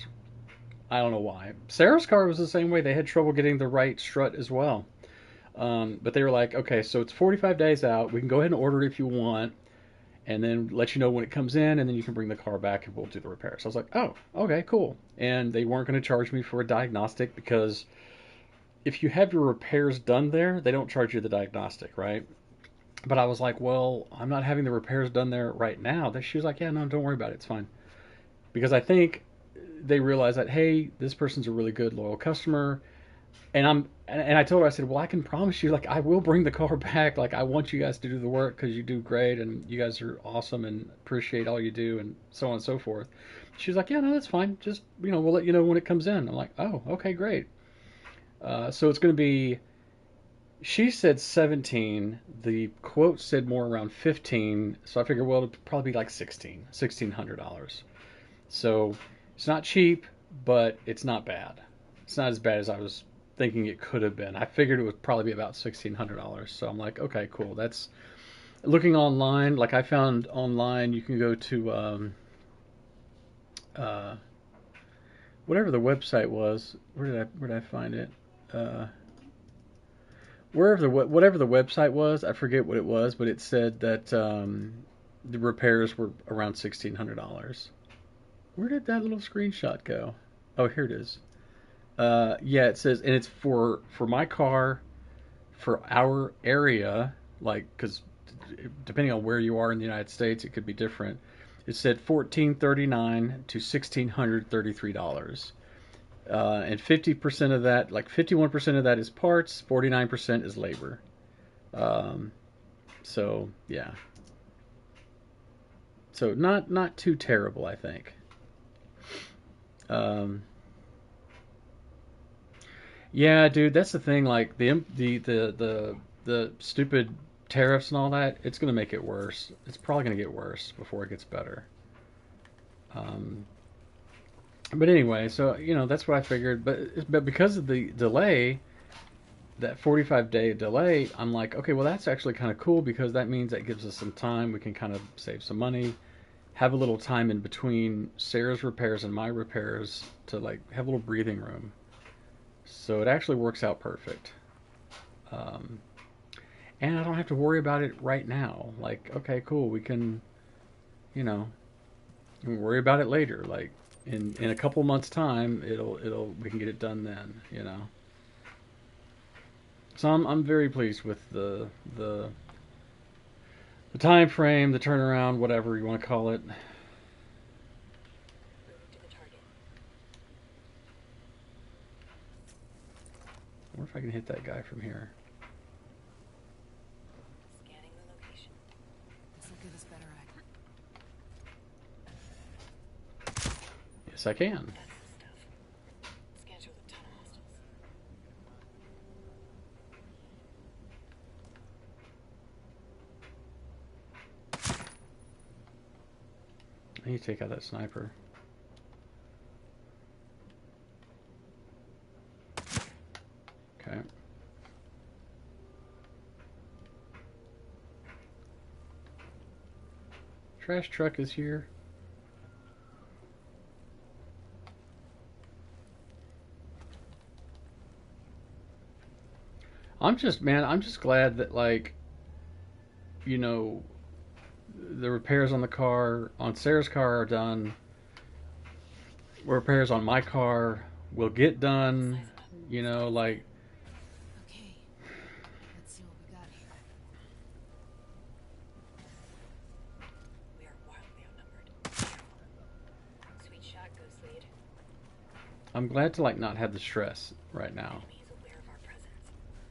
I don't know why. Sarah's car was the same way. They had trouble getting the right strut as well. But they were like, okay, so it's 45 days out. We can go ahead and order it if you want, and then let you know when it comes in, and then you can bring the car back and we'll do the repairs. So I was like, oh, okay, cool. And they weren't going to charge me for a diagnostic because if you have your repairs done there, they don't charge you the diagnostic, right? But I was like, well, I'm not having the repairs done there right now. She was like, yeah, no, don't worry about it. It's fine. Because I think they realized that, hey, this person's a really good, loyal customer. And I told her, I said, well, I can promise you, like, I will bring the car back. Like, I want you guys to do the work because you do great and you guys are awesome and appreciate all you do and so on and so forth. She's like, yeah, no, that's fine. Just, we'll let you know when it comes in. I'm like, oh, okay, great. So it's going to be, she said 17. The quote said more around 15. So I figured, well, it'll probably be like $1,600. So it's not cheap, but it's not bad. It's not as bad as I was thinking it could have been. I figured it would probably be about $1,600. So I'm like, okay, cool. That's looking online. Like I found online, you can go to whatever the website was. Where did I find it? Whatever the website was, I forget what it was, but it said that the repairs were around $1,600. Where did that little screenshot go? Oh, here it is. Yeah, it says, and it's for my car, for our area, like, because depending on where you are in the United States, it could be different. It said $1,439 to $1,633. And 50% of that, like 51% of that is parts, 49% is labor. So yeah. So not too terrible, I think. Yeah, dude, that's the thing. Like the stupid tariffs and all that, it's gonna make it worse. It's probably gonna get worse before it gets better. Um, but anyway, so that's what I figured. But because of the delay, that 45-day delay, I'm like, okay, well that's actually kind of cool because that means that gives us some time. We can kind of save some money, have a little time in between Sarah's repairs and my repairs to like have a little breathing room. So it actually works out perfect. Um, and I don't have to worry about it right now. Like, okay, cool, we can, worry about it later. Like in a couple months' time, we can get it done then. So I'm very pleased with the time frame, the turnaround, whatever you want to call it. To the target. I wonder if I can hit that guy from here. Scanning the location. This'll give us better accuracy. Yes, I can. That's the stuff. Scan through the ton of hostiles. I need to take out that sniper. Okay. Trash truck is here. I'm just glad that like, the repairs on the car, on Sarah's car are done. Repairs on my car will get done. Like, Okay. Let's see what we got here. We are wildly outnumbered. Sweet shot, Ghost Lead. I'm glad to like not have the stress right now. Enemy is aware of our presence.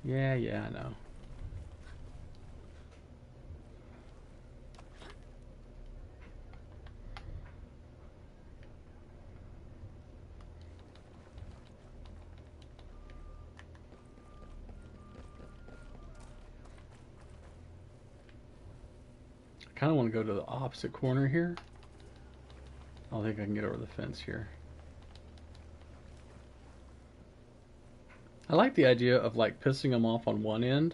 Yeah, I know. I kind of want to go to the opposite corner here. I don't think I can get over the fence here. I like the idea of like pissing them off on one end,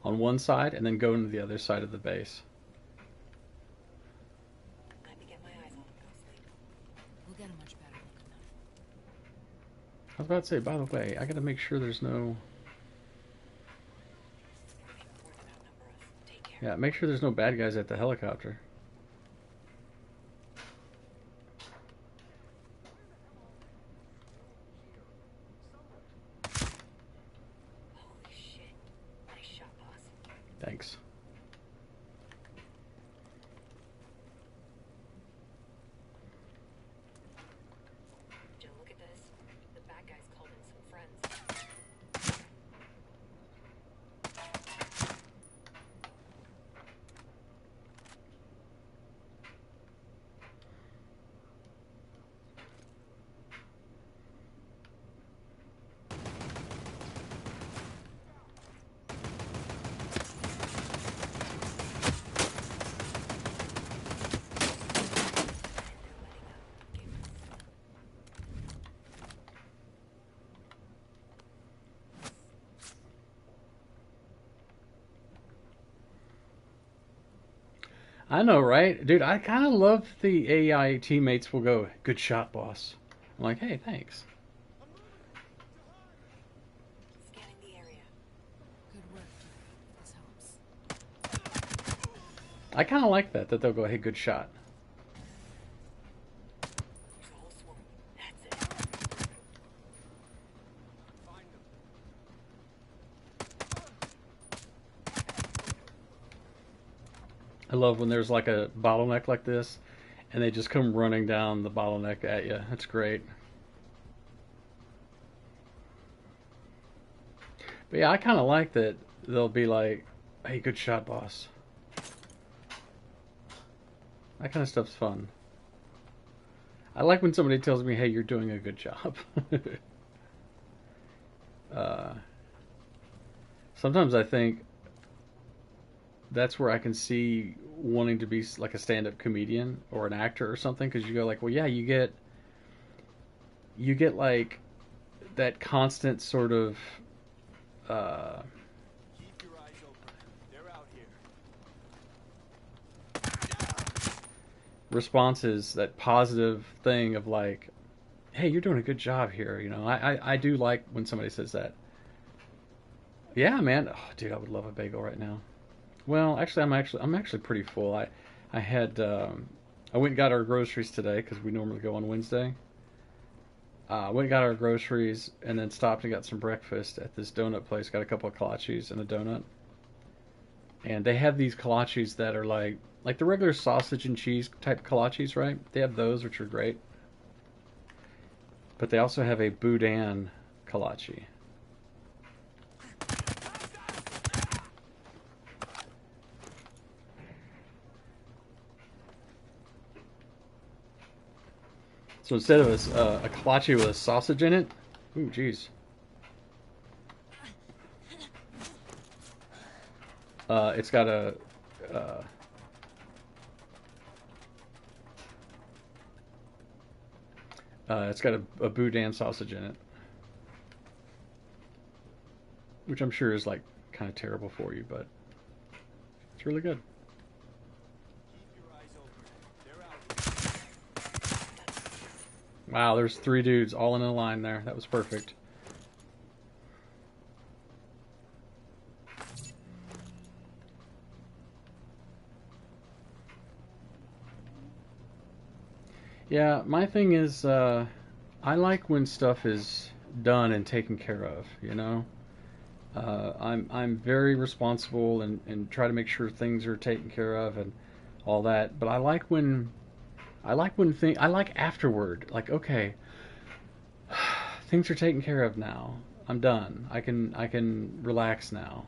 on one side, and then going to the other side of the base. Let me get my eyes on him, Ghostly. We'll get a much better look at them. I was about to say, by the way, I gotta make sure there's no... They're even more than outnumber us. Take care. Yeah, make sure there's no bad guys at the helicopter. Holy shit. Nice shot, boss. Thanks. Joe, look at this. The bad guys called in some friends. I know, right? Dude, I kind of love the AI teammates will go, good shot, boss. I'm like, hey, thanks. Scanning the area. Good work, Jerry. This helps. I kind of like that they'll go, hey, good shot. There's a whole swarm. That's it. Find them. I love when there's like a bottleneck like this, and they just come running down the bottleneck at you. That's great. But yeah, I kind of like that they'll be like, hey, good shot, boss. That kind of stuff's fun. I like when somebody tells me, hey, you're doing a good job. Sometimes I think that's where I can see wanting to be like a stand-up comedian or an actor or something, because you go like, well, yeah, you get like that constant sort of Keep your eyes open. They're out here. responses, that positive thing of like, hey, you're doing a good job here. You know, I do like when somebody says that. Yeah, man. Oh, dude, I would love a bagel right now. Well, actually, I'm actually pretty full. I had I went and got our groceries today because we normally go on Wednesday. Went and got our groceries and then stopped and got some breakfast at this donut place. Got a couple of kolaches and a donut. And they have these kolaches that are like the regular sausage and cheese type kolaches, right? They have those, which are great. But they also have a boudin kolache. So instead of a kolache with a sausage in it, ooh, geez. It's got a boudin sausage in it, which I'm sure is like kind of terrible for you, but it's really good. Keep your eyes open. They're out here. Wow, there's 3 dudes all in a line there. That was perfect. Yeah, my thing is, I like when stuff is done and taken care of, you know? I'm very responsible and try to make sure things are taken care of and all that. But I like afterward, like, okay, things are taken care of now. I'm done. I can relax now.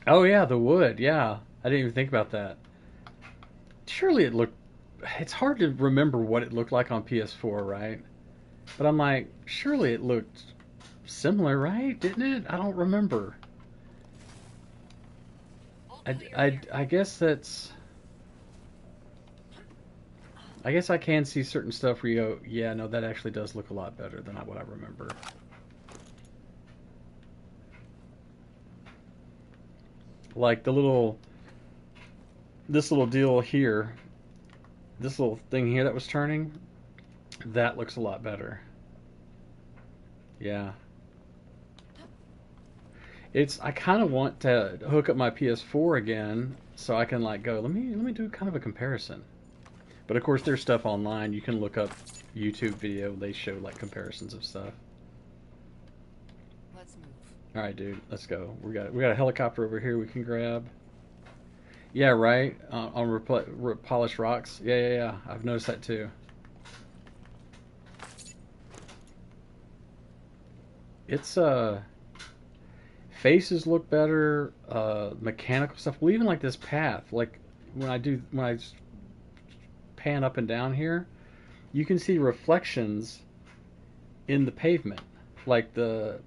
Oh yeah, the wood. Yeah, I didn't even think about that. Surely it looked. It's hard to remember what it looked like on PS4, right? But I'm like, surely it looked similar, right? Didn't it? I don't remember. I guess that's. I guess I can see certain stuff where you go, yeah, no, that actually does look a lot better than what I remember. Like this little deal here, this little thing here that was turning, that looks a lot better. Yeah. I kind of want to hook up my PS4 again so I can like go, let me do kind of a comparison. But of course there's stuff online. You can look up YouTube video. They show like comparisons of stuff. Let's move. All right, dude, let's go. We got a helicopter over here we can grab. Yeah, right. On polished rocks. Yeah. I've noticed that too. It's faces look better. Mechanical stuff. Well, even like this path. Like when I pan up and down here, you can see reflections in the pavement, like the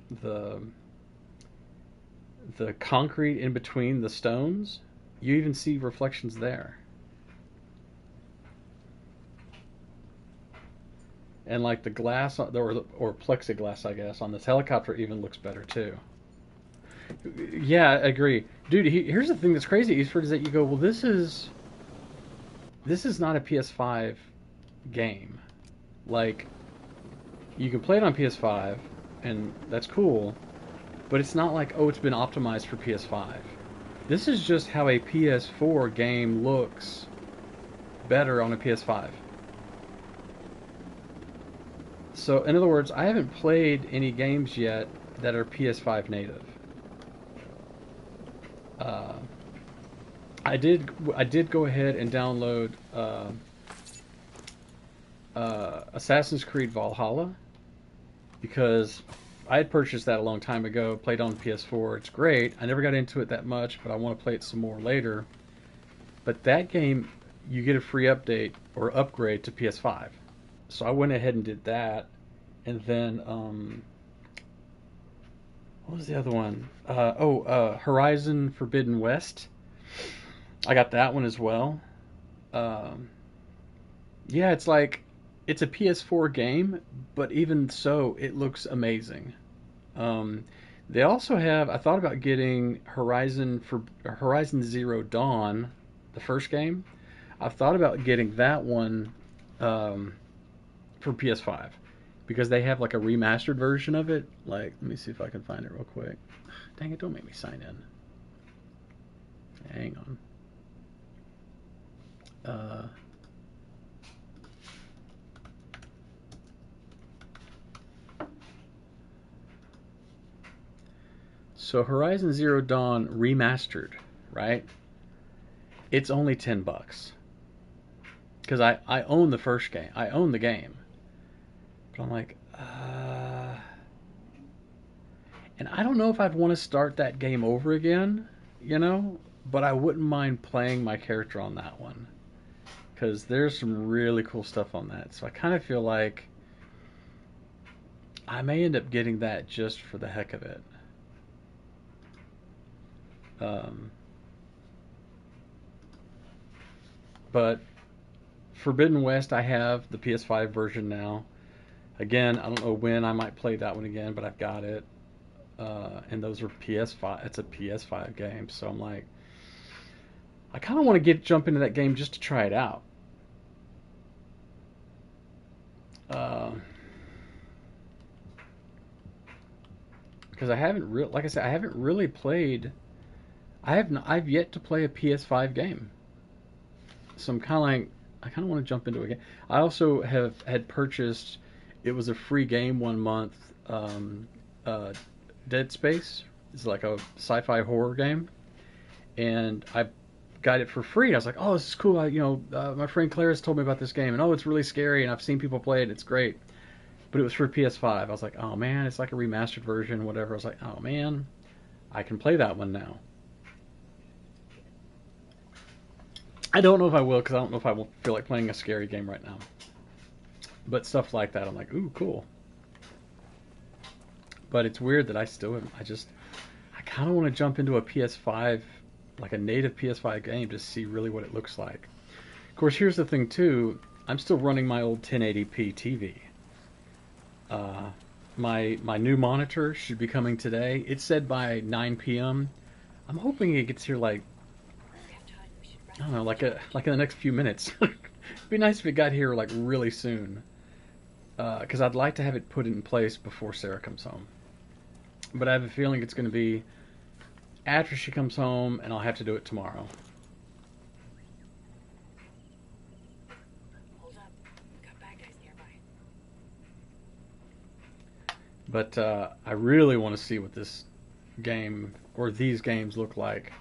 concrete in between the stones. You even see reflections there. And like the glass or plexiglass, I guess, on this helicopter even looks better too. Yeah, I agree, dude. Here's the thing that's crazy, Eastford, is that you go, well, this is not a PS5 game. Like, you can play it on PS5, and that's cool, but it's not like, oh, it's been optimized for PS5. This is just how a PS4 game looks better on a PS5. So, in other words, I haven't played any games yet that are PS5 native. I did go ahead and download Assassin's Creed Valhalla because I had purchased that a long time ago, played on PS4. It's great. I never got into it that much, but I want to play it some more later. But that game, you get a free update or upgrade to PS5. So I went ahead and did that. And then, what was the other one? Horizon Forbidden West. I got that one as well. Yeah, it's like, it's a PS4 game, but even so, it looks amazing. They also have, I thought about getting Horizon Zero Dawn, the first game. I've thought about getting that one for PS5 because they have like a remastered version of it. Like, let me see if I can find it real quick. Dang it, don't make me sign in. Hang on. So Horizon Zero Dawn remastered, right? It's only $10 because I own the first game. I own the game, but I'm like, and I don't know if I'd want to start that game over again, you know. But I wouldn't mind playing my character on that one because there's some really cool stuff on that. So I kind of feel like I may end up getting that just for the heck of it. But Forbidden West, I have the PS5 version now. Again, I don't know when I might play that one again, but I've got it. And those are PS5. It's a PS5 game, so I'm like, I kind of want to jump into that game just to try it out. Because I haven't like I said, I haven't really played. I've yet to play a PS5 game. So I'm kind of like, I kind of want to jump into a game. I also had purchased. It was a free game 1 month. Dead Space. It's like a sci-fi horror game, and I got it for free. I was like, oh, this is cool. My friend Clarice told me about this game, and oh, it's really scary, and I've seen people play it. It's great. But it was for PS5. I was like, oh man, it's like a remastered version, whatever. I was like, oh man, I can play that one now. I don't know if I will because I don't know if I will feel like playing a scary game right now. But stuff like that, I'm like, ooh, cool. But it's weird that I still haven't. I kind of want to jump into a PS5, like a native PS5 game, to see really what it looks like. Of course, here's the thing too. I'm still running my old 1080p TV. My new monitor should be coming today. It said by 9 p.m. I'm hoping it gets here like, We have time. We should I don't know, like in the next few minutes. It'd be nice if it got here like really soon, because I'd like to have it put in place before Sarah comes home. But I have a feeling it's going to be after she comes home, and I'll have to do it tomorrow. hold up. We got bad guys nearby. But I really want to see what this game or these games look like.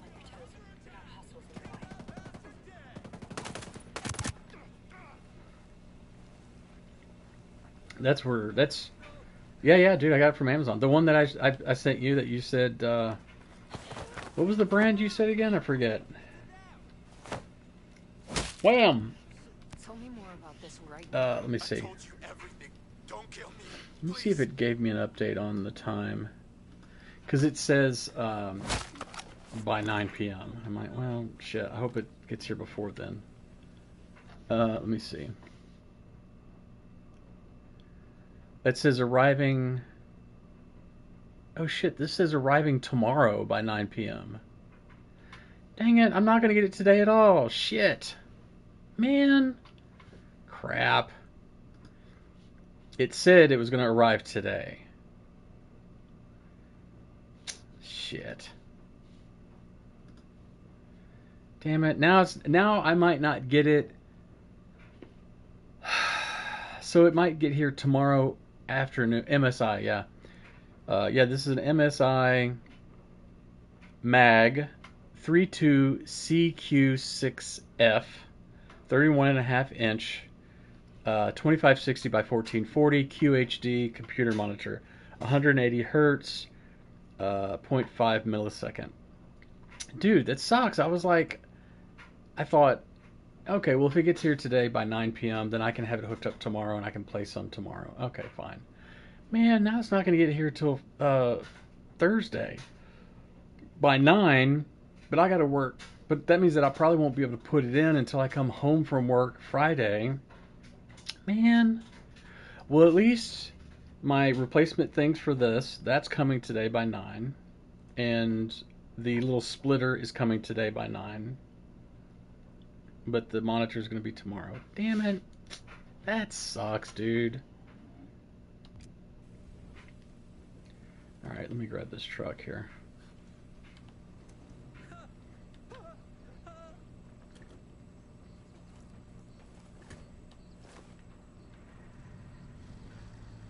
On your toes. We got hostiles nearby. That's yeah, dude. I got it from Amazon. The one that I sent you that you said. What was the brand you said again? I forget. Wham! Tell me more about this right Let me see. told you everything. Don't kill me. Let me see if it gave me an update on the time. Because it says by 9 p.m. I'm like, well, shit. I hope it gets here before then. Let me see. It says arriving. Oh shit! This says arriving tomorrow by 9 p.m. Dang it! I'm not gonna get it today at all. Shit, man. Crap. It said it was gonna arrive today. Shit. Damn it! Now I might not get it. So it might get here tomorrow afternoon. MSI, yeah. Yeah, this is an MSI Mag 32CQ6F, 31.5 inch, 2560 by 1440 QHD computer monitor, 180 hertz, 0.5 millisecond. Dude, that sucks. I thought, okay, well, if it gets here today by 9 p.m., then I can have it hooked up tomorrow and I can play some tomorrow. Okay, fine. Man, now it's not going to get here till Thursday by 9, but I got to work. But that means that I probably won't be able to put it in until I come home from work Friday. Man. Well, at least my replacement things for this, that's coming today by 9. And the little splitter is coming today by 9. But the monitor is going to be tomorrow. Damn it. That sucks, dude. Alright, let me grab this truck here.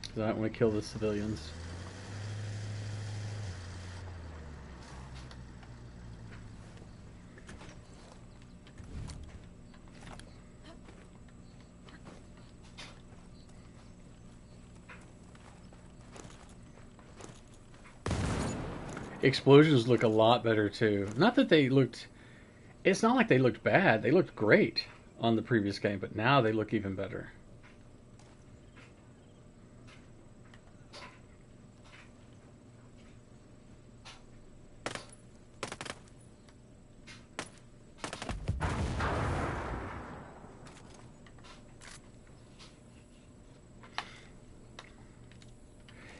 Because I don't want to kill the civilians. Explosions look a lot better too. Not that they looked. It's not like they looked bad. They looked great on the previous game, but now they look even better.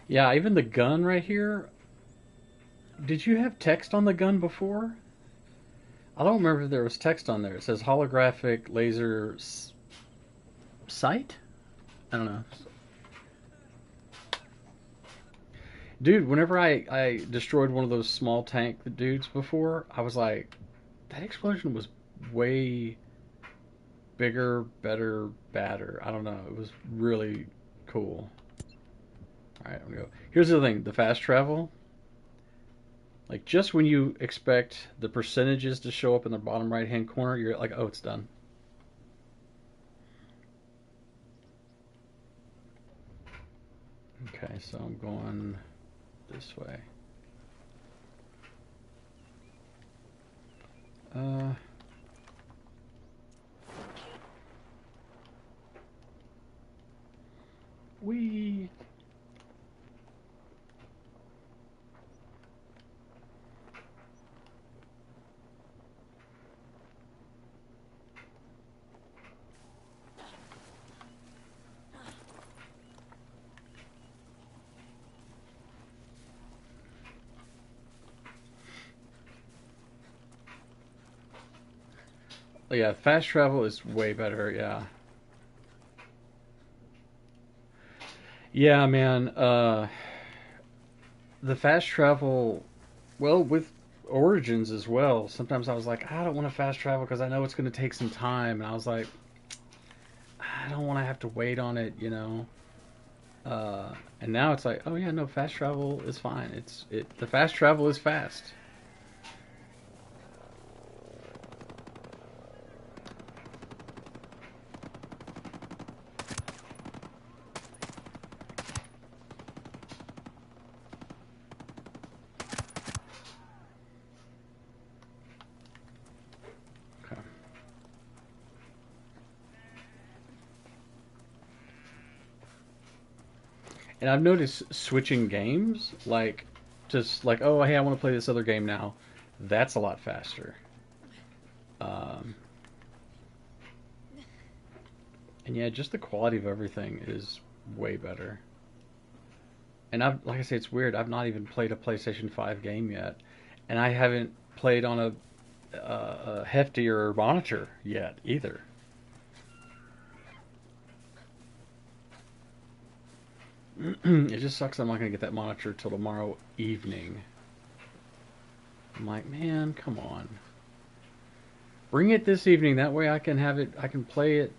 Yeah, even the gun right here. Did you have text on the gun before? I don't remember if there was text on there. It says holographic laser sight? I don't know. Dude, whenever I destroyed one of those small tank dudes before, I was like, that explosion was way bigger, better, badder. I don't know. It was really cool. Alright, I'm gonna go. Here's the thing, the fast travel. Like, just when you expect the percentages to show up in the bottom right-hand corner, you're like, oh, it's done. Okay, so I'm going this way. Uh, we. Yeah, fast travel is way better. Yeah. Yeah, man. The fast travel, well, with Origins as well. Sometimes I was like, I don't want to fast travel because I know it's going to take some time, and I was like, I don't want to have to wait on it, you know. And now it's like, oh yeah, no, fast travel is fine. The fast travel is fast. Okay. And I've noticed switching games, like just like, oh hey, I want to play this other game now. That's a lot faster. Um, and yeah, just the quality of everything is way better. And like I say, it's weird. I've not even played a PlayStation 5 game yet, and I haven't played on a heftier monitor yet either. It just sucks I'm not gonna get that monitor till tomorrow evening. I'm like, man, come on. Bring it this evening. That way I can have it. I can play it.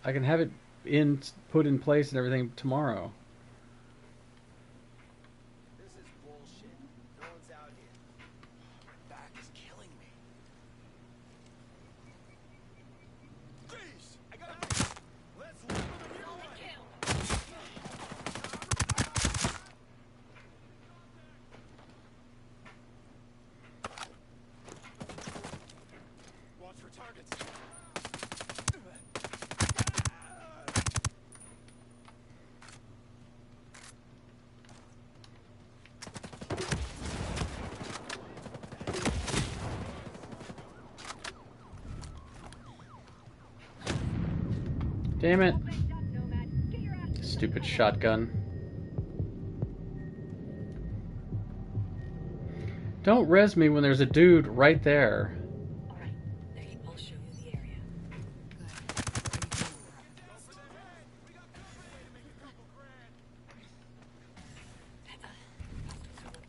I can have it put in place and everything tomorrow. This is bullshit. No one's out here. My back is killing me. Grease! I got it. Let's rip him a new one. Watch for targets. Damn it. Stupid shotgun. Don't res me when there's a dude right there. All right, I'll show you the area.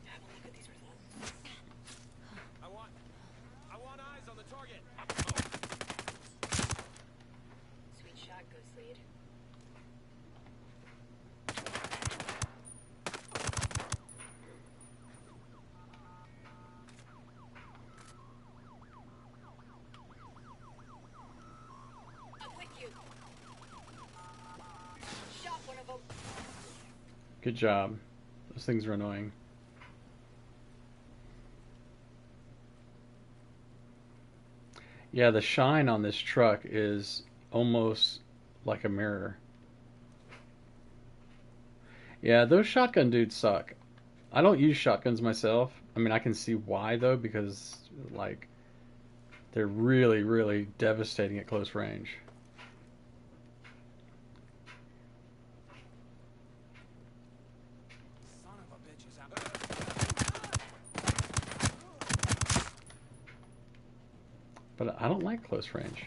Have a look at these results. I want eyes on the target. Sweet shot, Ghost Lead. I'm with you. Shot one of them. Good job. Those things are annoying. Yeah, the shine on this truck is almost like a mirror. Yeah, those shotgun dudes suck. I don't use shotguns myself. I mean, I can see why though, because like they're really, really devastating at close range. Son of a bitch is out. But I don't like close range.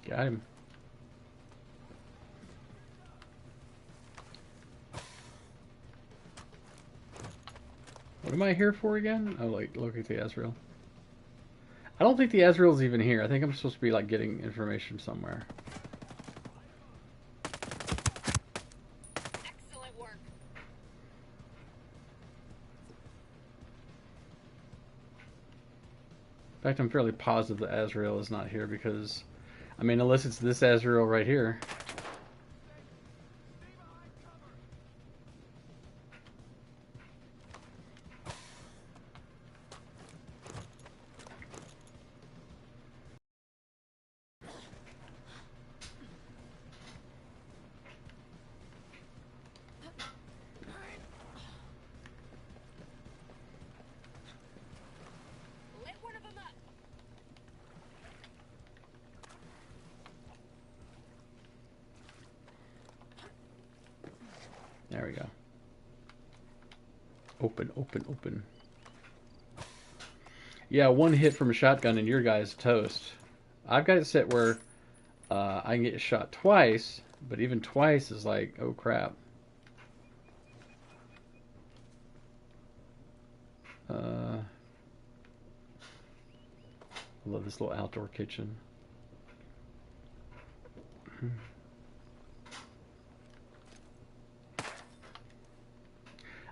Got him. What am I here for again? Oh, like, look at the Ezreal. I don't think the Ezreal's even here. I think I'm supposed to be, like, getting information somewhere. fact, I'm fairly positive that Azrael is not here because, I mean, unless it's this Azrael right here. Lit one of them up. There we go. Open, open, open. Yeah, one hit from a shotgun and your guy's toast. I've got it set where I can get shot twice, but even twice is like, oh crap. I love this little outdoor kitchen.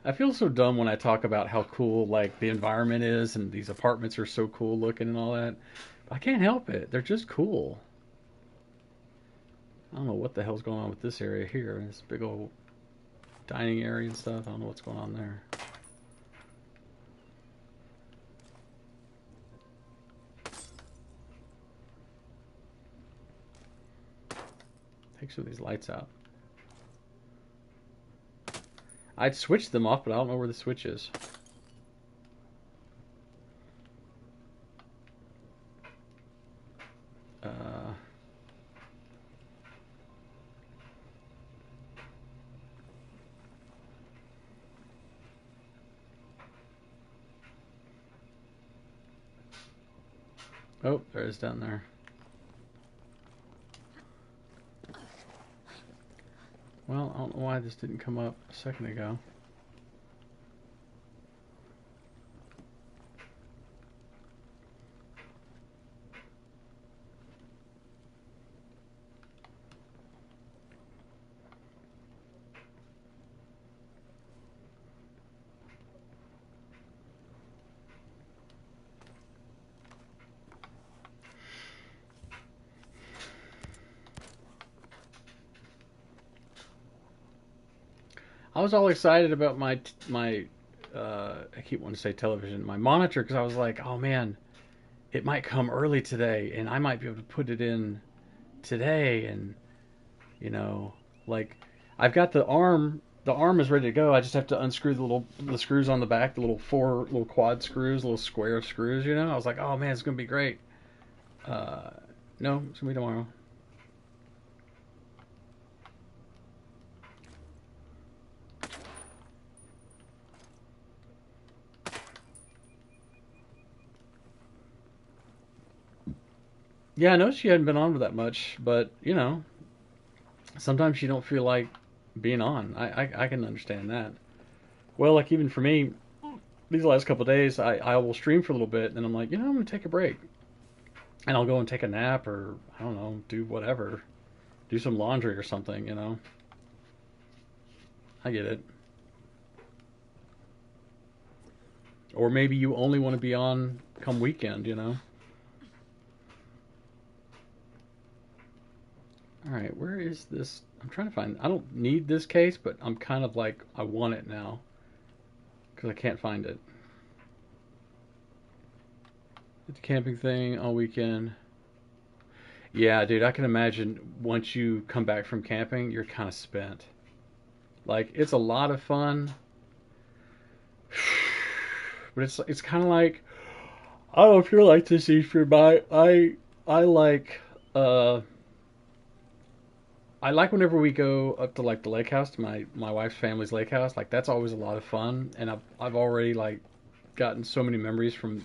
I feel so dumb when I talk about how cool like the environment is and these apartments are so cool looking and all that. But I can't help it. They're just cool. I don't know what the hell's going on with this area here. This big old dining area and stuff. I don't know what's going on there. Take some of these lights out. I'd switch them off, but I don't know where the switch is. Oh, there it is down there. Well, I don't know why this didn't come up a second ago. I was all excited about my I keep wanting to say television, my monitor, because I was like, oh man, it might come early today, and I might be able to put it in today, and you know, like I've got the arm. The arm is ready to go. I just have to unscrew the screws on the back, the little four little quad screws, little square screws. You know, I was like, oh man, it's gonna be great. No, it's gonna be tomorrow. Yeah, I know she hadn't been on with that much, but you know, sometimes you don't feel like being on. I can understand that. Well, like even for me, these last couple of days, I will stream for a little bit, and then I'm like, you know, I'm gonna take a break, and I'll go and take a nap, or I don't know, do whatever, do some laundry or something. You know, I get it. Or maybe you only want to be on come weekend. You know. All right, where is this? I'm trying to find. I don't need this case, but I'm kind of like I want it now because I can't find it. It's a camping thing all weekend. Yeah, dude, I can imagine once you come back from camping, you're kind of spent. Like it's a lot of fun, but it's kind of like I don't know if you're like this, Easter, but I like I like whenever we go up to like the lake house, to my wife's family's lake house. Like that's always a lot of fun, and I've already like gotten so many memories from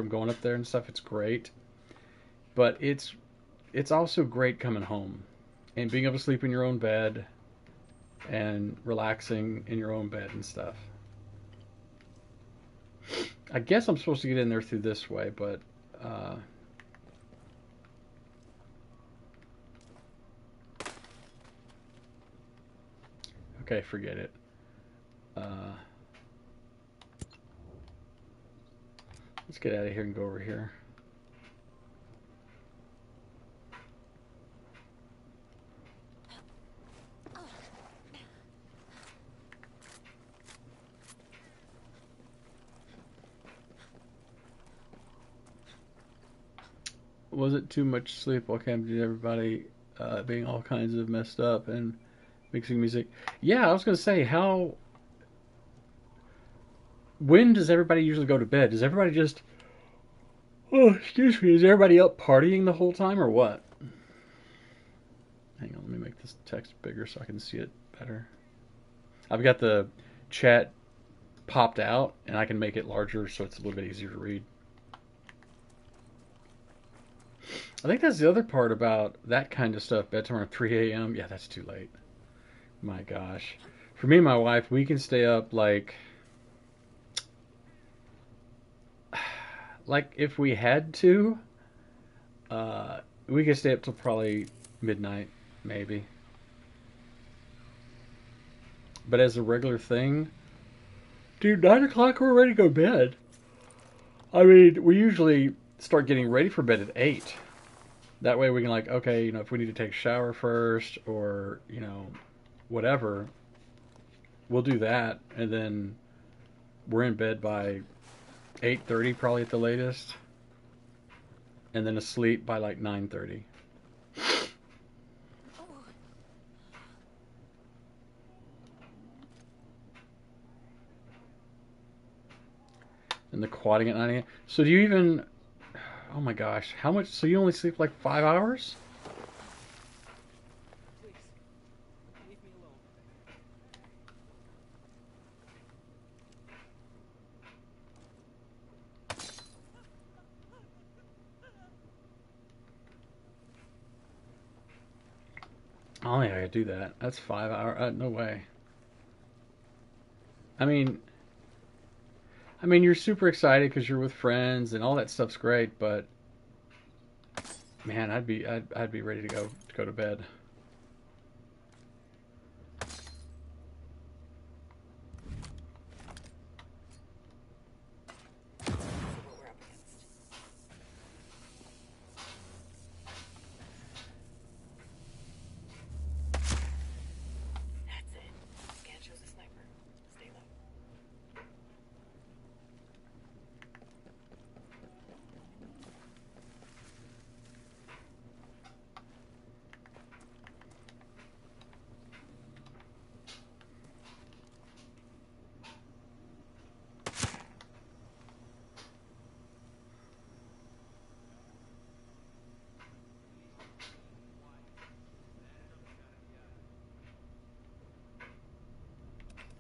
going up there and stuff. It's great, but it's also great coming home and being able to sleep in your own bed and relaxing in your own bed and stuff. I guess I'm supposed to get in there through this way, but okay, forget it. Let's get out of here and go over here. Was it too much sleep while camping? Did everybody being all kinds of messed up and mixing music? Yeah, I was gonna say how. When does everybody usually go to bed? Does everybody just? Oh, excuse me. Is everybody up partying the whole time or what? Hang on, let me make this text bigger so I can see it better. I've got the chat popped out, and I can make it larger so it's a little bit easier to read. I think that's the other part about that kind of stuff. Bedtime around 3 a.m. Yeah, that's too late. My gosh. For me and my wife, we can stay up like if we had to, we could stay up till probably midnight, maybe. But as a regular thing, dude, 9 o'clock we're ready to go to bed. I mean, we usually start getting ready for bed at 8. That way we can like, okay, you know, if we need to take a shower first or, you know, whatever, we'll do that. And then we're in bed by 8:30 probably at the latest. And then asleep by like 9:30. And the quadding at 9 a.m. So do you even... Oh my gosh. How much... So you only sleep like 5 hours? Please, leave me alone. I don't think I could do that. That's 5 hours. No way. I mean, you're super excited because you're with friends and all that stuff's great, but man, I'd be ready to go to bed. See what we're up against. That's it. Scan shows a sniper. Stay low.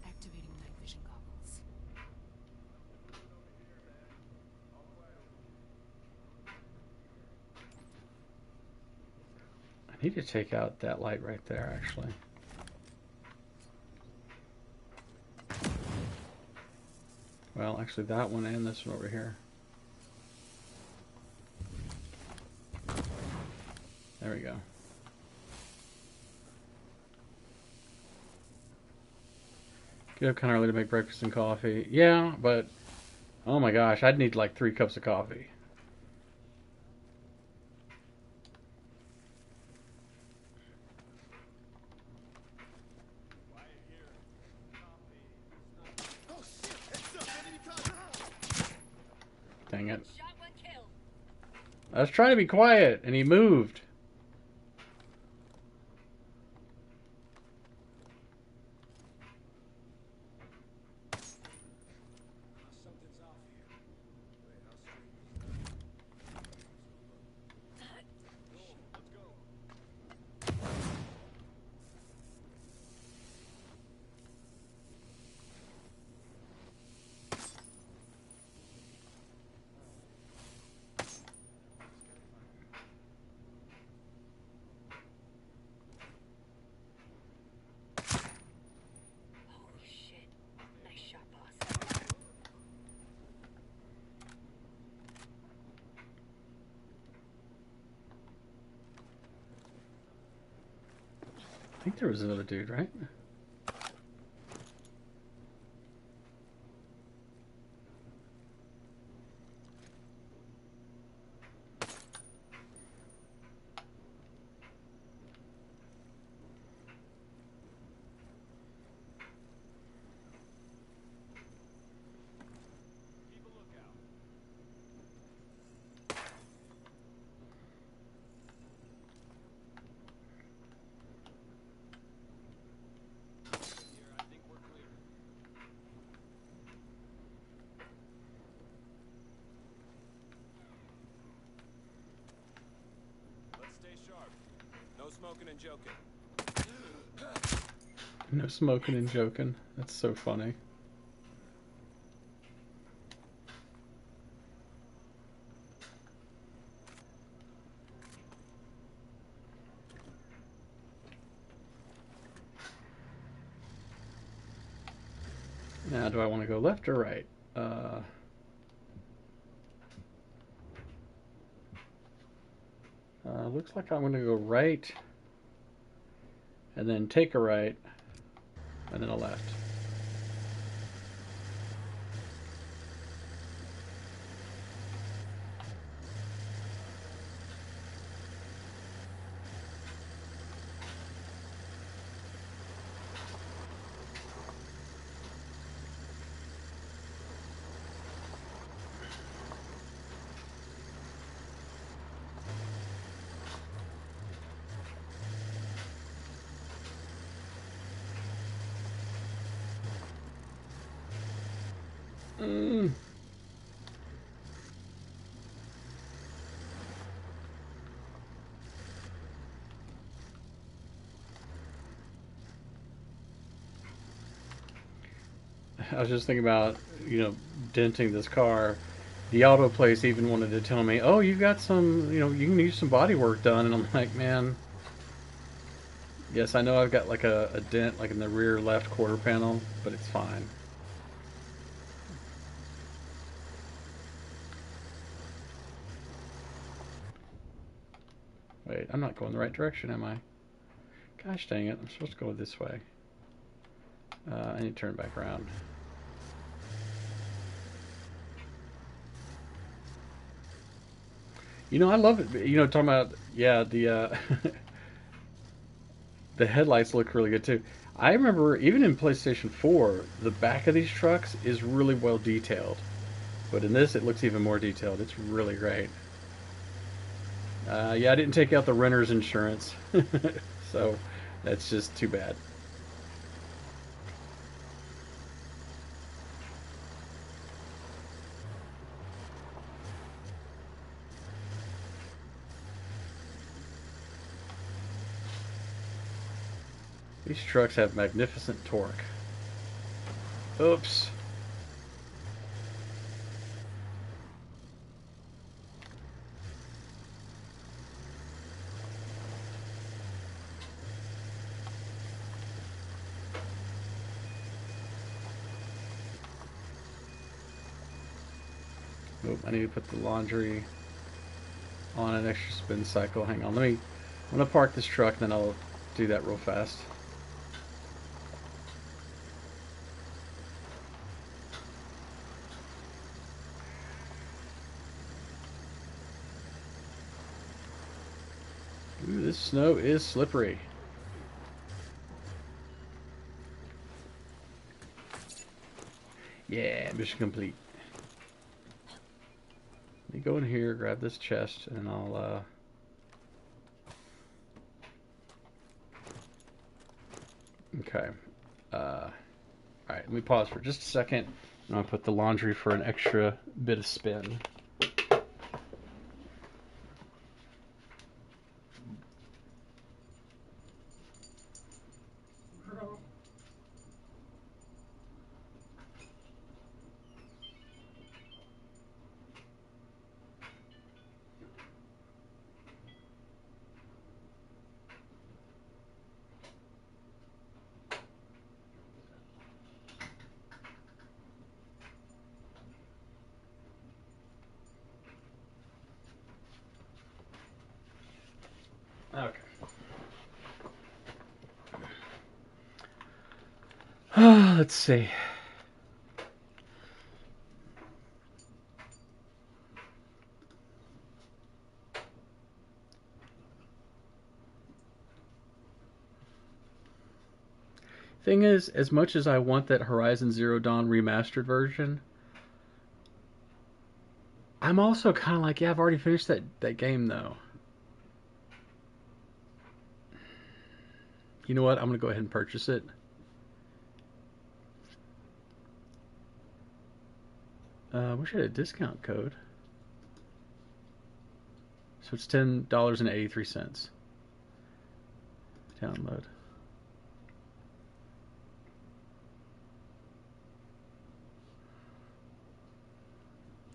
Activating night vision goggles. I need to take out that light right there, actually. Well, actually, that one and this one over here. There we go. Get up kind of early to make breakfast and coffee. Yeah, but oh my gosh, I'd need like 3 cups of coffee. Oh shit! Heads up! Enemy contact! Dang it. Shot one kill. I was trying to be quiet, and he moved. Something's off here. Wait, how straight is that? Let's go. Holy shit. Nice shot, boss. I think there was another dude, right? Keep a lookout. No smoking and joking. No smoking and joking. That's so funny. Now, do I want to go left or right? Looks like I'm going to go right, and then take a right, and then a left. Mm. I was just thinking about, denting this car. The auto place even wanted to tell me, "Oh, you've got some, you can use some body work done." And I'm like, man, yes, I know I've got like a dent like in the rear left quarter panel, but it's fine. Wait, I'm not going the right direction, am I? Gosh dang it, I'm supposed to go this way. I need to turn back around. I love it. Talking about, yeah, the the headlights look really good too. I remember even in PlayStation 4, the back of these trucks is really well detailed. But in this, it looks even more detailed. It's really great. Yeah, I didn't take out the renter's insurance. So that's just too bad. These trucks have magnificent torque. Oops. Oop, I need to put the laundry on an extra spin cycle. Hang on, I'm gonna park this truck, then I'll do that real fast. Ooh, this snow is slippery. Yeah, mission complete. Let me go in here, grab this chest, and I'll okay. Alright, let me pause for just a second. And I'll put the laundry for an extra bit of spin. Okay. Let's see. Thing is, as much as I want that Horizon Zero Dawn remastered version, I'm also kind of like, yeah, I've already finished that game though. You know what? I'm going to go ahead and purchase it. I wish I had a discount code. So it's $10.83. Download.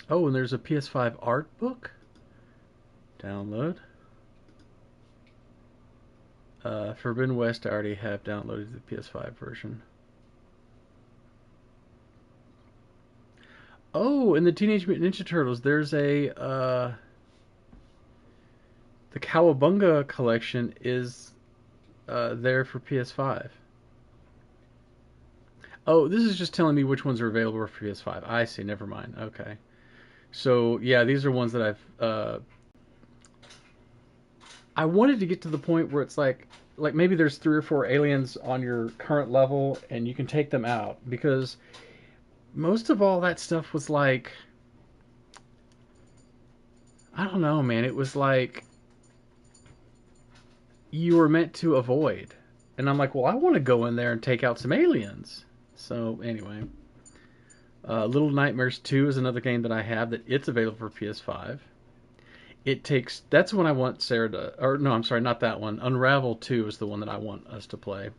Oh, and there's a PS5 art book. Download. Forbidden West, I already have downloaded the PS5 version. Oh, in the Teenage Mutant Ninja Turtles, there's a the Cowabunga collection is there for PS5. Oh, this is just telling me which ones are available for PS5. I see. Never mind. Okay. So yeah, these are ones that I've. I wanted to get to the point where it's like maybe there's 3 or 4 aliens on your current level, and you can take them out, because most of all that stuff was like, I don't know, man. It was like you were meant to avoid, and I'm like, well, I want to go in there and take out some aliens. So anyway, Little Nightmares 2 is another game that I have that it's available for PS5. That's when I want Sarah to, or no, I'm sorry, not that one. Unravel 2 is the one that I want us to play.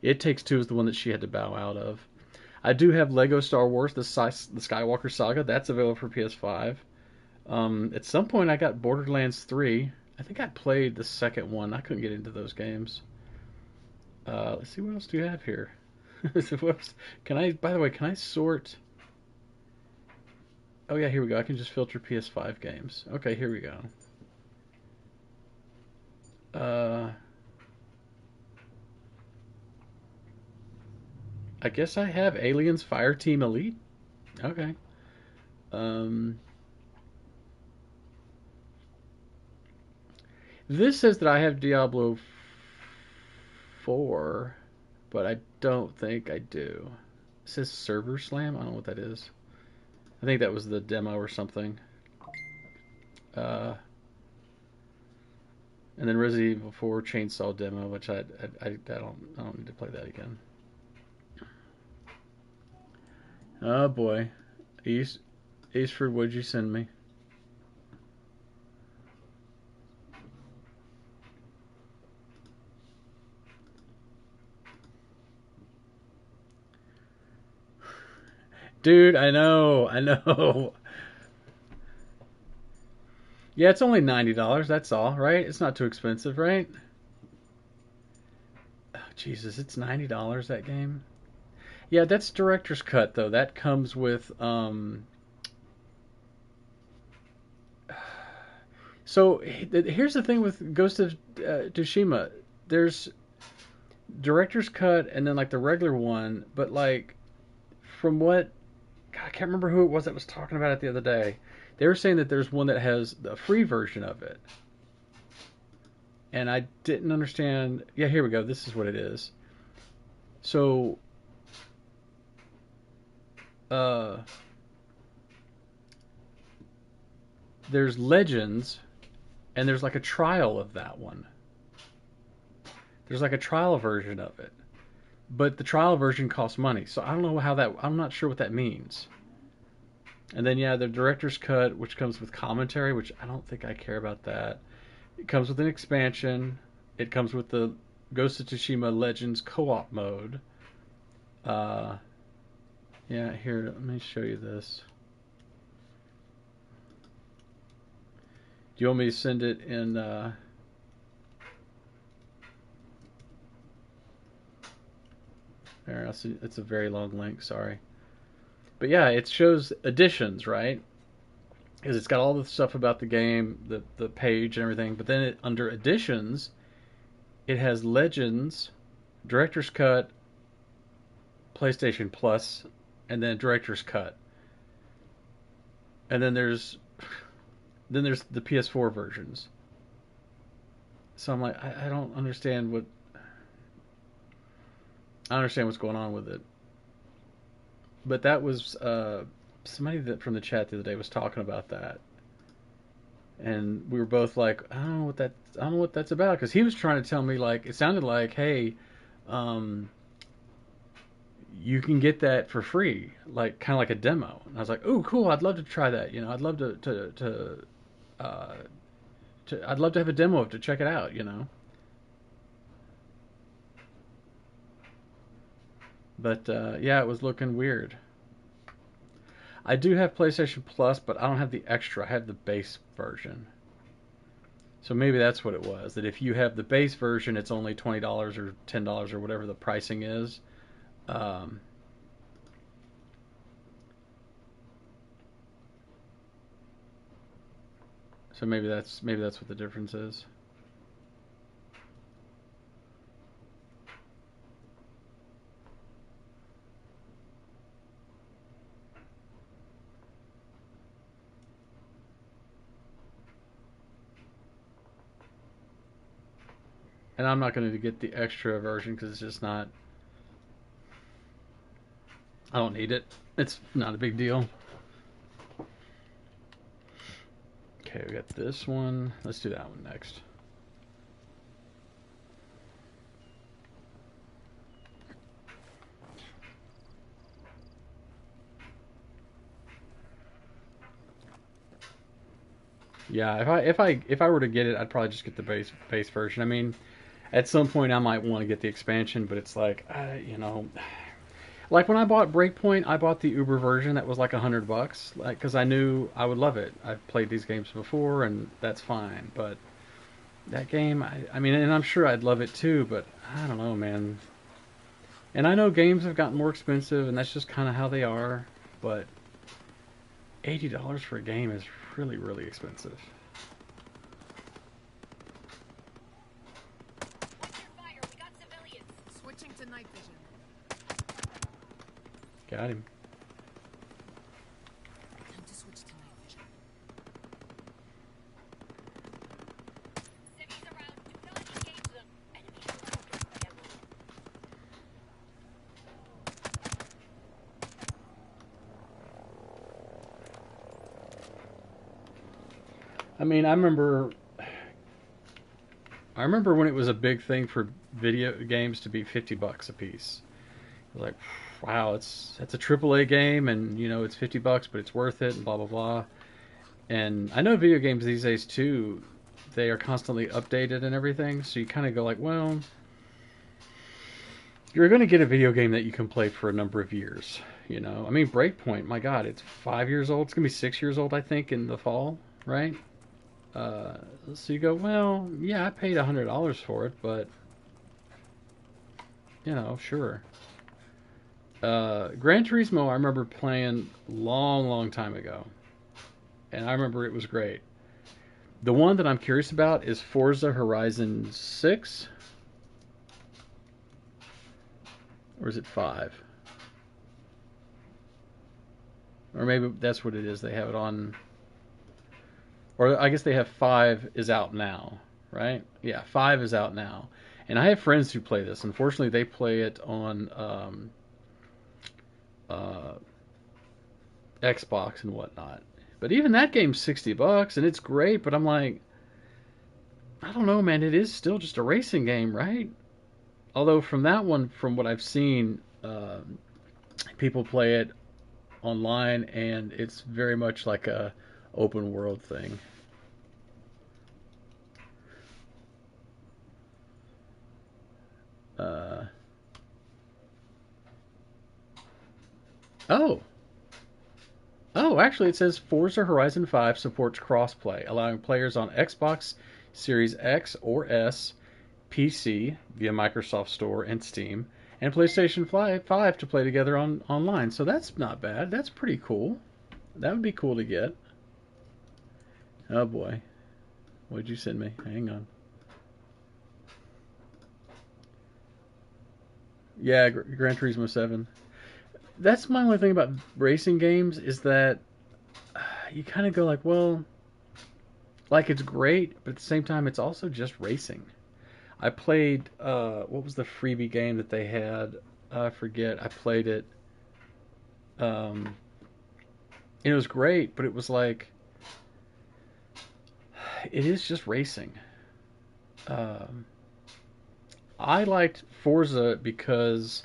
It Takes Two is the one that she had to bow out of. I do have Lego Star Wars, the Skywalker Saga. That's available for PS5. At some point, I got Borderlands 3. I think I played the second one. I couldn't get into those games. Let's see, what else do you have here? Can I, by the way, can I sort? Oh yeah, here we go. I can just filter PS5 games. Okay, here we go. I guess I have Aliens Fireteam Elite. Okay. This says that I have Diablo 4, but I don't think I do. It says Server Slam. I don't know what that is. I think that was the demo or something. And then Resident Evil 4 Chainsaw demo, which I don't need to play that again. Oh boy, Eastford, what'd you send me? Dude, I know. Yeah, it's only $90, that's all, right? It's not too expensive, right? Oh, Jesus, it's $90, that game? Yeah, that's director's cut, though. That comes with, So, here's the thing with Ghost of Tsushima. There's director's cut and then, like, the regular one, but, like, from what... God, I can't remember who it was that was talking about it the other day. They were saying that there's one that has the free version of it. And I didn't understand. Yeah, here we go. This is what it is. So, there's Legends, and there's like a trial of that one. There's like a trial version of it. But the trial version costs money. So I don't know how that... I'm not sure what that means. And then, yeah, the director's cut, which comes with commentary, which I don't think I care about that. It comes with an expansion. It comes with the Ghost of Tsushima Legends co-op mode. Yeah, here, let me show you this. Do you want me to send it in... There, it's a very long link, sorry. But yeah, it shows editions, right? Because it's got all the stuff about the game, the page and everything. But then under editions, it has Legends, Director's Cut, PlayStation Plus, and then Director's Cut. And then there's the PS4 versions. So I'm like, I don't understand what... I understand what's going on with it. But that was somebody that from the chat the other day was talking about that, and we were both like, I don't know what that's about, because he was trying to tell me, like, it sounded like, hey, you can get that for free, like kind of like a demo. And I was like, oh, cool, I'd love to try that. You know, I'd love I'd love to have a demo of it to check it out. You know. But yeah, it was looking weird. I do have PlayStation Plus, but I don't have the extra. I have the base version. So maybe that's what it was. That if you have the base version, it's only $20 or $10 or whatever the pricing is. Um, so maybe that's what the difference is. And I'm not going to get the extra version because it's just not. I don't need it. It's not a big deal. Okay, we got this one. Let's do that one next. Yeah, if I were to get it, I'd probably just get the base version. I mean, at some point I might want to get the expansion, but it's like, like when I bought Breakpoint, I bought the Uber version that was like $100, like because I knew I would love it. I've played these games before, and that's fine. But that game, I mean, and I'm sure I'd love it too, but I don't know, man. And I know games have gotten more expensive, and that's just kind of how they are. But $80 for a game is really, really expensive. Watch your fire. We got civilians. Switching to night vision. Got him. Time to switch to night vision. Cities around. Do not engage them. Enemy focus by ammo. I mean, I remember when it was a big thing for video games to be $50 a piece. I was like, wow, that's a AAA game, and it's $50, but it's worth it, and blah blah blah. And I know video games these days too, they are constantly updated and everything. So you kind of go like, well, you're going to get a video game that you can play for a number of years. I mean, Breakpoint, my God, it's 5 years old. It's going to be 6 years old, I think, in the fall, right? So you go, well, yeah, I paid $100 for it, but sure. Gran Turismo, I remember playing long, long time ago, and I remember it was great. The one that I'm curious about is Forza Horizon 6, or is it 5? Or maybe that's what it is. They have it on. Or I guess they have 5 is out now, right? Yeah, 5 is out now. And I have friends who play this. Unfortunately, they play it on Xbox and whatnot. But even that game's $60 and it's great, but I'm like, I don't know, man, it is still just a racing game, right? Although from that one, from what I've seen, people play it online and it's very much like a open world thing. Oh. Oh, actually, it says Forza Horizon 5 supports crossplay, allowing players on Xbox Series X or S, PC via Microsoft Store and Steam, and PlayStation 5 to play together online. So that's not bad. That's pretty cool. That would be cool to get. Oh boy. What'd you send me? Hang on. Yeah, Gran Turismo 7. That's my only thing about racing games is that you kind of go like, well, like it's great, but at the same time, it's also just racing. I played, what was the freebie game that they had? I forget. I played it. And it was great, but it was like, it is just racing. I liked Forza because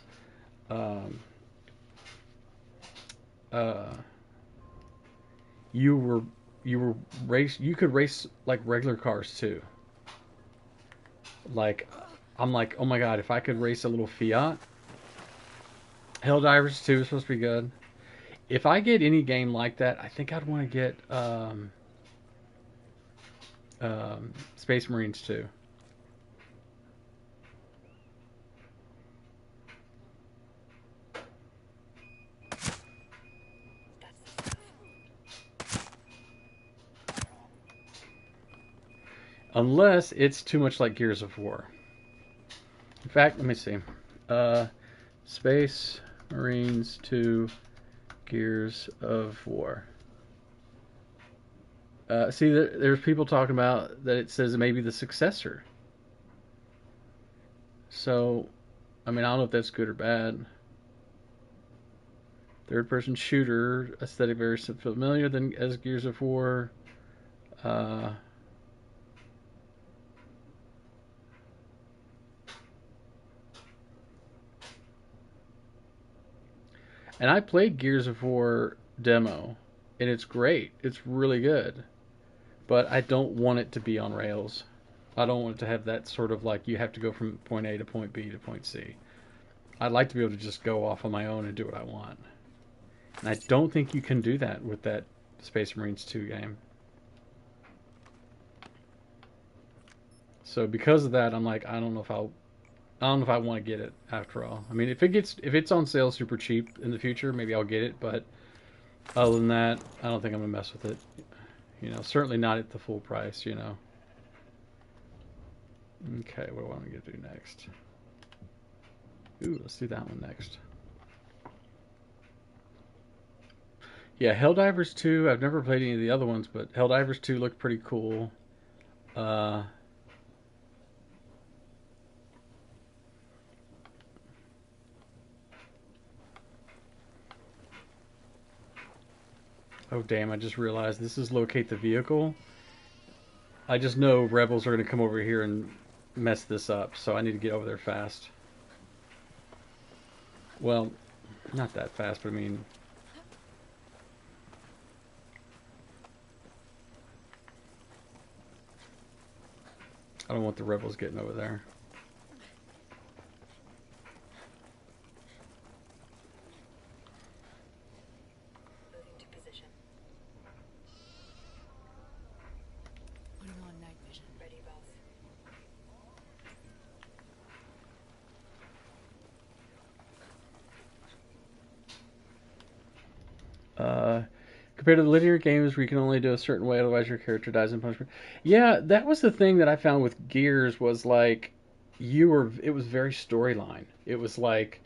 you could race like regular cars too. Like I'm like, oh my God, if I could race a little Fiat, Helldivers 2 is supposed to be good. If I get any game like that, I think I'd want to get Space Marines 2. Unless it's too much like Gears of War. In fact, let me see. Space Marines 2 Gears of War. See, there's people talking about that it says it may be the successor. So, I mean, I don't know if that's good or bad. Third-person shooter, aesthetic very familiar than as Gears of War. And I played Gears of War demo, and it's great. It's really good. But I don't want it to be on rails. I don't want it to have that sort of like you have to go from point A to point B to point C. I'd like to be able to just go off on my own and do what I want. And I don't think you can do that with that Space Marines 2 game. So because of that, I'm like, I don't know if I want to get it after all. I mean, if it's on sale super cheap in the future, maybe I'll get it. But other than that, I don't think I'm gonna mess with it. You know, certainly not at the full price. You know. Okay, what do I want to do next? Ooh, let's do that one next. Yeah, Helldivers 2. I've never played any of the other ones, but Helldivers 2 looked pretty cool. Oh, damn, I just realized this is locate the vehicle. I just know rebels are going to come over here and mess this up, so I need to get over there fast. Well, not that fast, but I mean... I don't want the rebels getting over there. Moving to position. Putting on night vision. Ready, boss. Compared to the linear games where you can only do a certain way, otherwise your character dies in punishment. Yeah, that was the thing that I found with Gears was like, it was very storyline. It was like,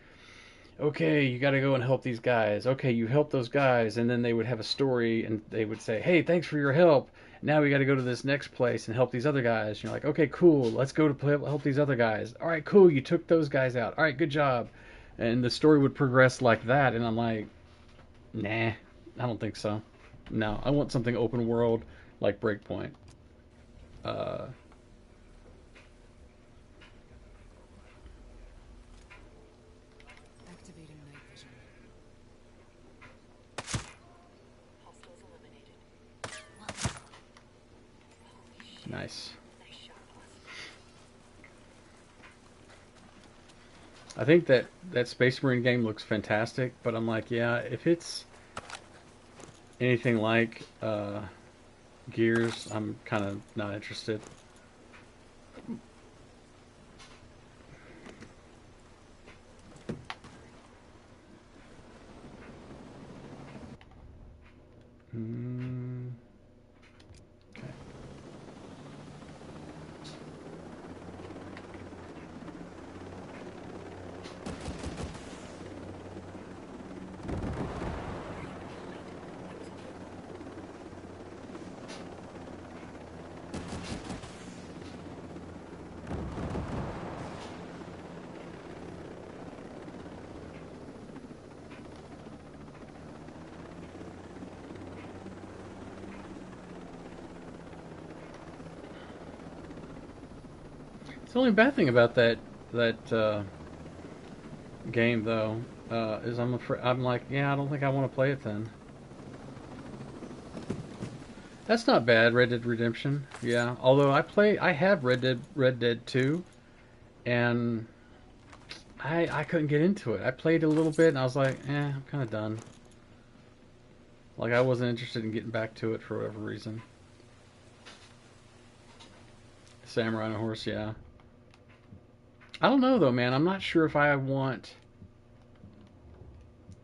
okay, you got to go and help these guys. Okay, you help those guys, and then they would have a story, and they would say, hey, thanks for your help. Now we got to go to this next place and help these other guys. And you're like, okay, cool, let's go to help these other guys. All right, cool, you took those guys out. All right, good job. And the story would progress like that, and I'm like, nah, I don't think so. No, I want something open world like Breakpoint. Activating night vision. Hostiles eliminated. Nice. Nice shot, boss. I think that Space Marine game looks fantastic, but I'm like, yeah, if it's anything like Gears, I'm kind of not interested. Okay. The only bad thing about that game, though, is I'm like, yeah, I don't think I want to play it then. That's not bad, Red Dead Redemption. Yeah, although I have Red Dead 2, and I couldn't get into it. I played a little bit and I was like, I'm kind of done. Like I wasn't interested in getting back to it for whatever reason. Samurai on a horse, yeah. I don't know though, man. I'm not sure if I want,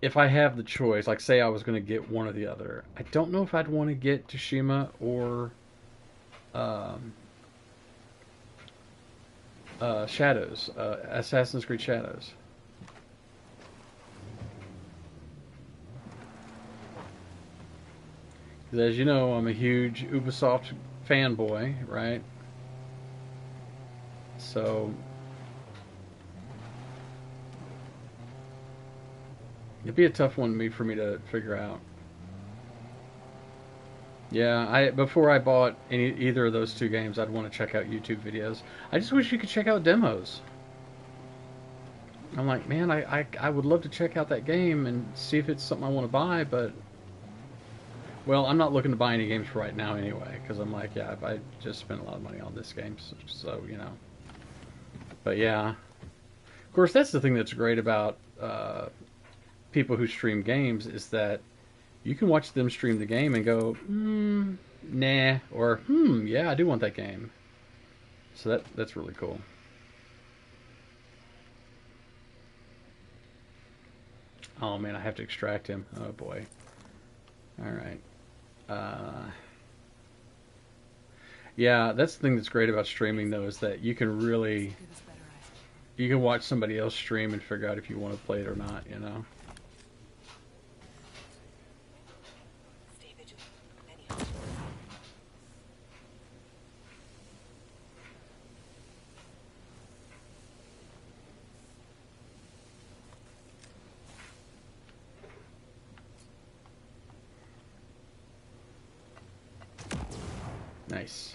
if I have the choice. Like, say I was going to get one or the other. I don't know if I'd want to get Tsushima or um, Shadows, Assassin's Creed Shadows. 'Cause as you know, I'm a huge Ubisoft fanboy, right? So it'd be a tough one for me to figure out. Yeah, I before I bought either of those two games, I'd want to check out YouTube videos. I just wish you could check out demos. I'm like, man, I would love to check out that game and see if it's something I want to buy, but well, I'm not looking to buy any games right now anyway, because I'm like, yeah, I just spent a lot of money on this game, so you know. But yeah, of course, that's the thing that's great about people who stream games is that you can watch them stream the game and go, nah, or yeah, I do want that game. So that's really cool. Oh man, I have to extract him. Oh boy. All right. Yeah, that's the thing that's great about streaming though is that you can really Give us better eyes. you can watch somebody else stream and figure out if you want to play it or not. You know. Stay vigilant. Many hostiles. Nice.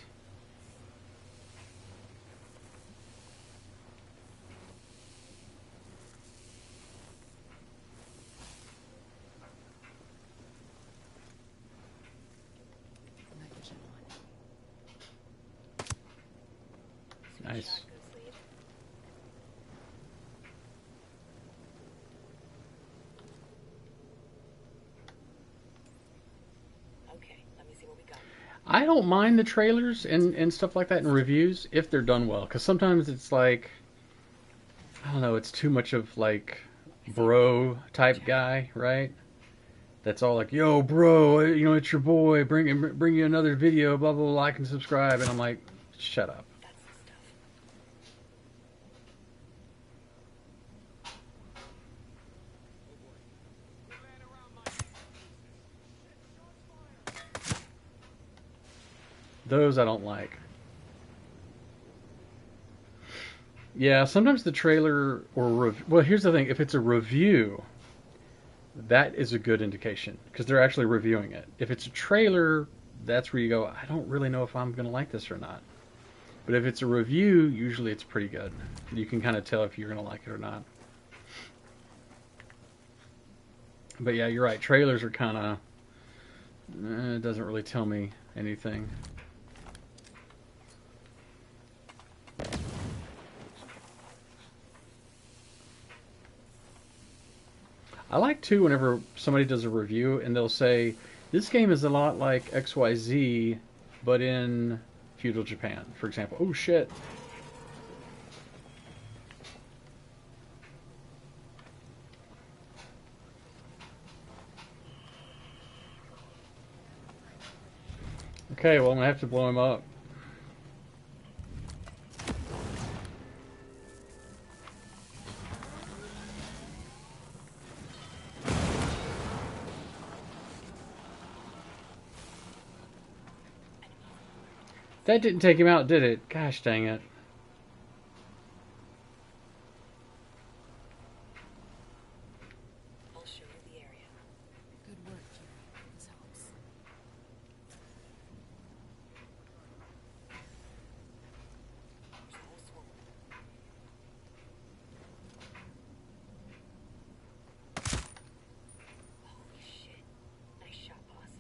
Night vision on. Nice. Shot, Ghost Lead. Okay, let me see what we got. I don't mind the trailers and stuff like that and reviews if they're done well, because sometimes it's like, I don't know, it's too much of like bro type guy, right? That's all like, yo, bro, you know, it's your boy, bring you another video, blah blah blah, like and subscribe, and I'm like, shut up. That's the stuff. Those I don't like. Yeah, sometimes the trailer or well, here's the thing: if it's a review, that is a good indication because they're actually reviewing it. If it's a trailer, that's where you go, I don't really know if I'm going to like this or not. But if it's a review, usually it's pretty good. You can kind of tell if you're going to like it or not. But yeah, you're right. Trailers are kind of, it doesn't really tell me anything. I like too whenever somebody does a review and they'll say, this game is a lot like XYZ, but in feudal Japan, for example. Oh shit. Okay, well I'm gonna have to blow him up. That didn't take him out, did it? Gosh dang it. I'll show you the area. Good work, Kira. This helps. There's a whole swarm. Holy shit. Nice shot, boss.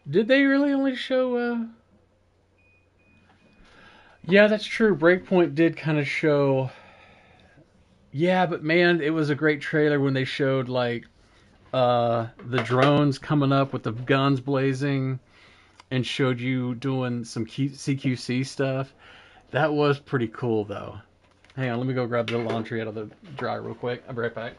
Did they really only show? Yeah, that's true. Breakpoint did kind of show. Yeah, but man, it was a great trailer when they showed like the drones coming up with the guns blazing and showed you doing some CQC stuff. That was pretty cool though. Hang on, let me go grab the laundry out of the dryer real quick. I'll be right back.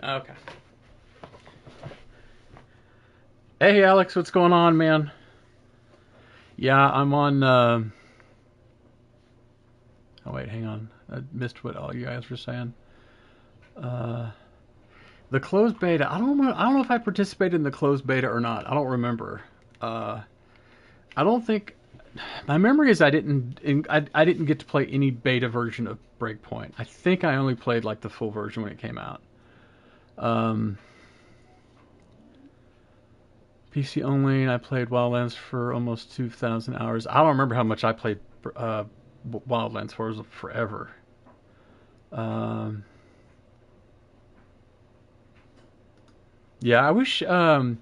Okay. Hey Alex, what's going on, man? Yeah, I'm on. Oh wait, hang on. I missed what all you guys were saying. Uh, the closed beta. I don't know. I don't know if I participated in the closed beta or not. I don't remember. Uh, I don't think. My memory is I didn't. I didn't get to play any beta version of Breakpoint. I think I only played like the full version when it came out. Um, PC only. I played Wildlands for almost 2,000 hours. I don't remember how much I played Wildlands for. It was forever. Um, yeah, I wish Breakpoint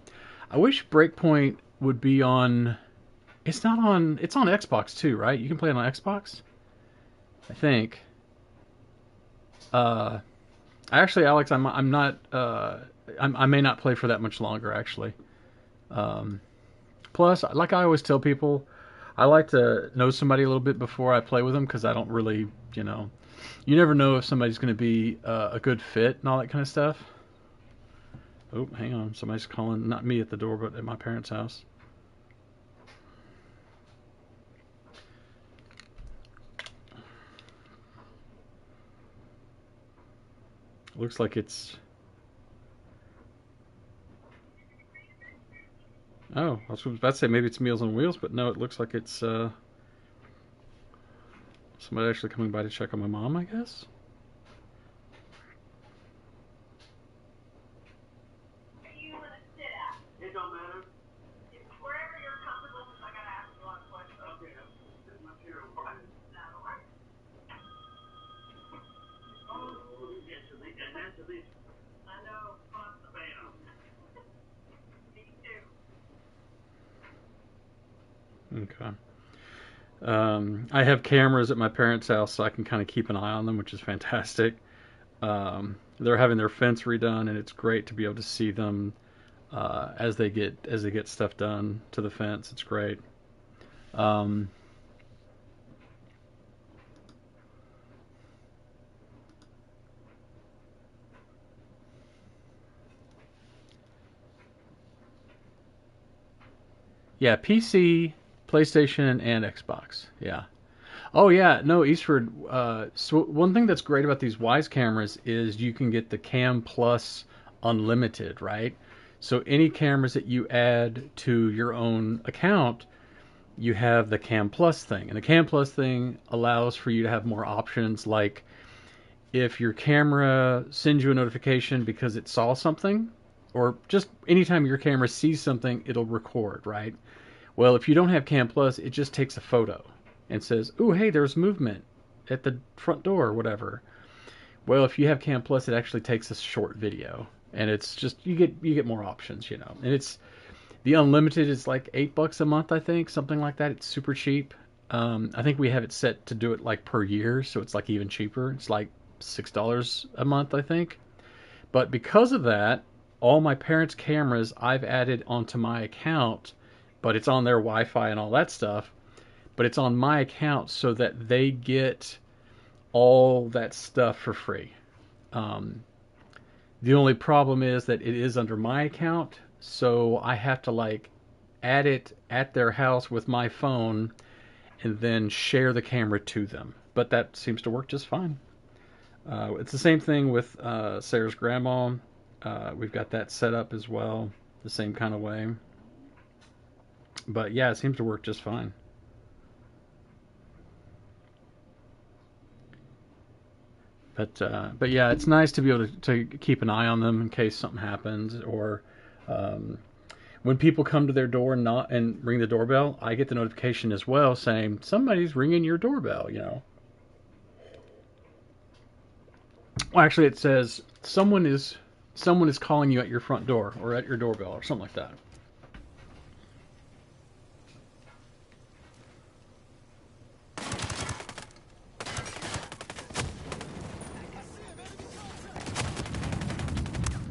would be on. It's not on. It's on Xbox too, right? You can play it on Xbox. I think. Uh, Actually, Alex, I'm not. I may not play for that much longer. Actually. Um, Plus, like I always tell people, I like to know somebody a little bit before I play with them because I don't really, you never know if somebody's going to be a good fit and all that kind of stuff. Oh, hang on. Somebody's calling, not me at the door, but at my parents' house. Looks like it's... Oh, I was about to say maybe it's Meals on Wheels, but no, it looks like it's somebody actually coming by to check on my mom, I guess. It don't matter. Wherever you're comfortable, I gotta ask you a lot of questions. Okay, this is my chair. Oh, yes, and that's a bit. I know. Bam. Me too. Okay. I have cameras at my parents' house, so I can kind of keep an eye on them, which is fantastic. They're having their fence redone, and it's great to be able to see them as they get stuff done to the fence. It's great. Um, yeah, PC, PlayStation, and Xbox. Yeah. Oh yeah, no, Eastford. So one thing that's great about these Wise cameras is you can get the Cam Plus unlimited, right? So any cameras that you add to your own account, you have the Cam Plus thing. And the Cam Plus thing allows for you to have more options, like if your camera sends you a notification because it saw something, or just anytime your camera sees something, it'll record, right? Well, if you don't have Cam Plus, it just takes a photo and says, "Ooh, hey, there's movement at the front door," or whatever. Well, if you have Cam Plus, it actually takes a short video, and it's just you get more options, you know. And it's the unlimited is like $8 a month, I think, something like that. It's super cheap. I think we have it set to do it like per year, so it's like even cheaper. It's like $6 a month, I think. But because of that, all my parents' cameras I've added onto my account, but it's on their Wi-Fi and all that stuff. But it's on my account so that they get all that stuff for free. The only problem is that it is under my account, so I have to like add it at their house with my phone and then share the camera to them. But that seems to work just fine. It's the same thing with Sarah's grandma. We've got that set up as well, the same kind of way. But yeah, it seems to work just fine. But yeah, it's nice to be able to keep an eye on them in case something happens, or when people come to their door and not and ring the doorbell, I get the notification as well saying somebody's ringing your doorbell. You know. Well, actually, it says someone is calling you at your front door or at your doorbell or something like that.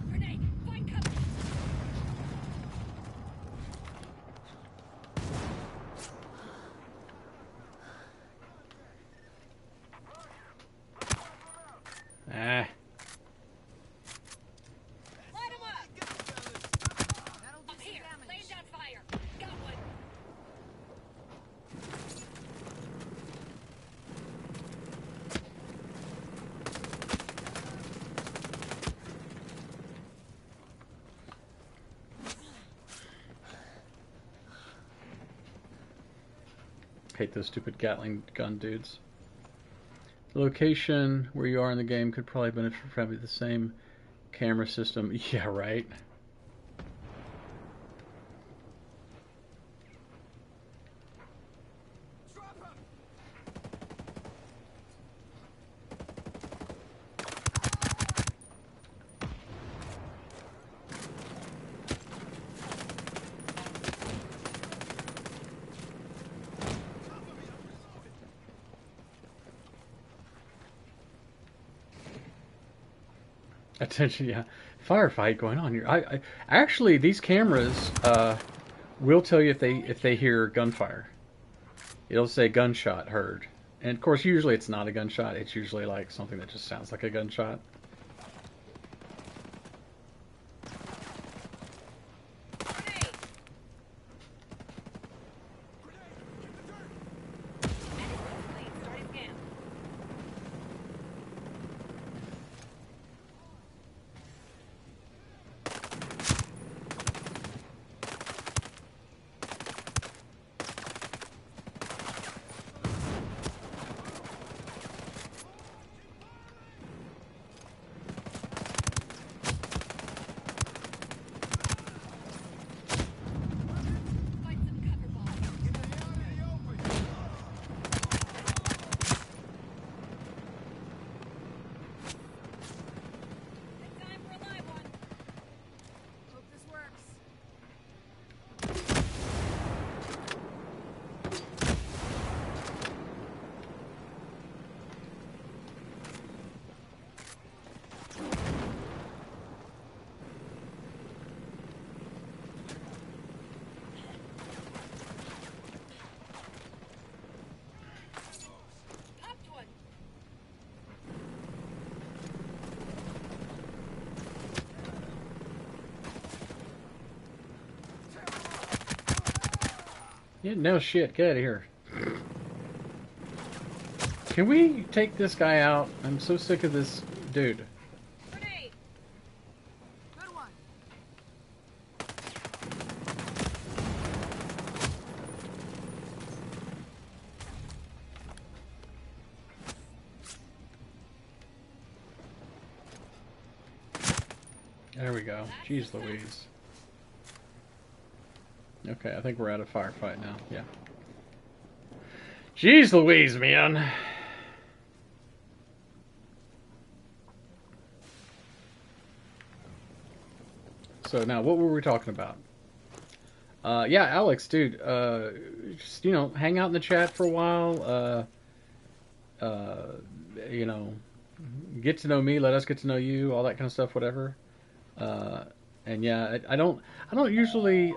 Grenade! Find cover! Ah. Light 'em up! That'll do Up some here! damage. Laying down fire! Got one! Hate those stupid Gatling gun dudes. The location where you are in the game could probably benefit from having the same camera system. Yeah, right. Drop him! Attention, yeah. Firefight going on here. I actually these cameras will tell you if they hear gunfire. It'll say gunshot heard. And of course usually it's not a gunshot, it's usually like something that just sounds like a gunshot. Grenade! Enemy starting scan. Find some cover, boss. Get the hell out of the open! It's time for a live one. Hope this works. Popped one. Yeah, no shit, get out of here. Can we take this guy out? I'm so sick of this dude. Grenade! Good There we go. Jeez Louise. Okay, I think we're at a firefight now. Yeah. Jeez Louise, man. So now, what were we talking about? Yeah, Alex, dude. Just, you know, hang out in the chat for a while. You know, get to know me. Let us get to know you. All that kind of stuff. Whatever. And yeah, I don't usually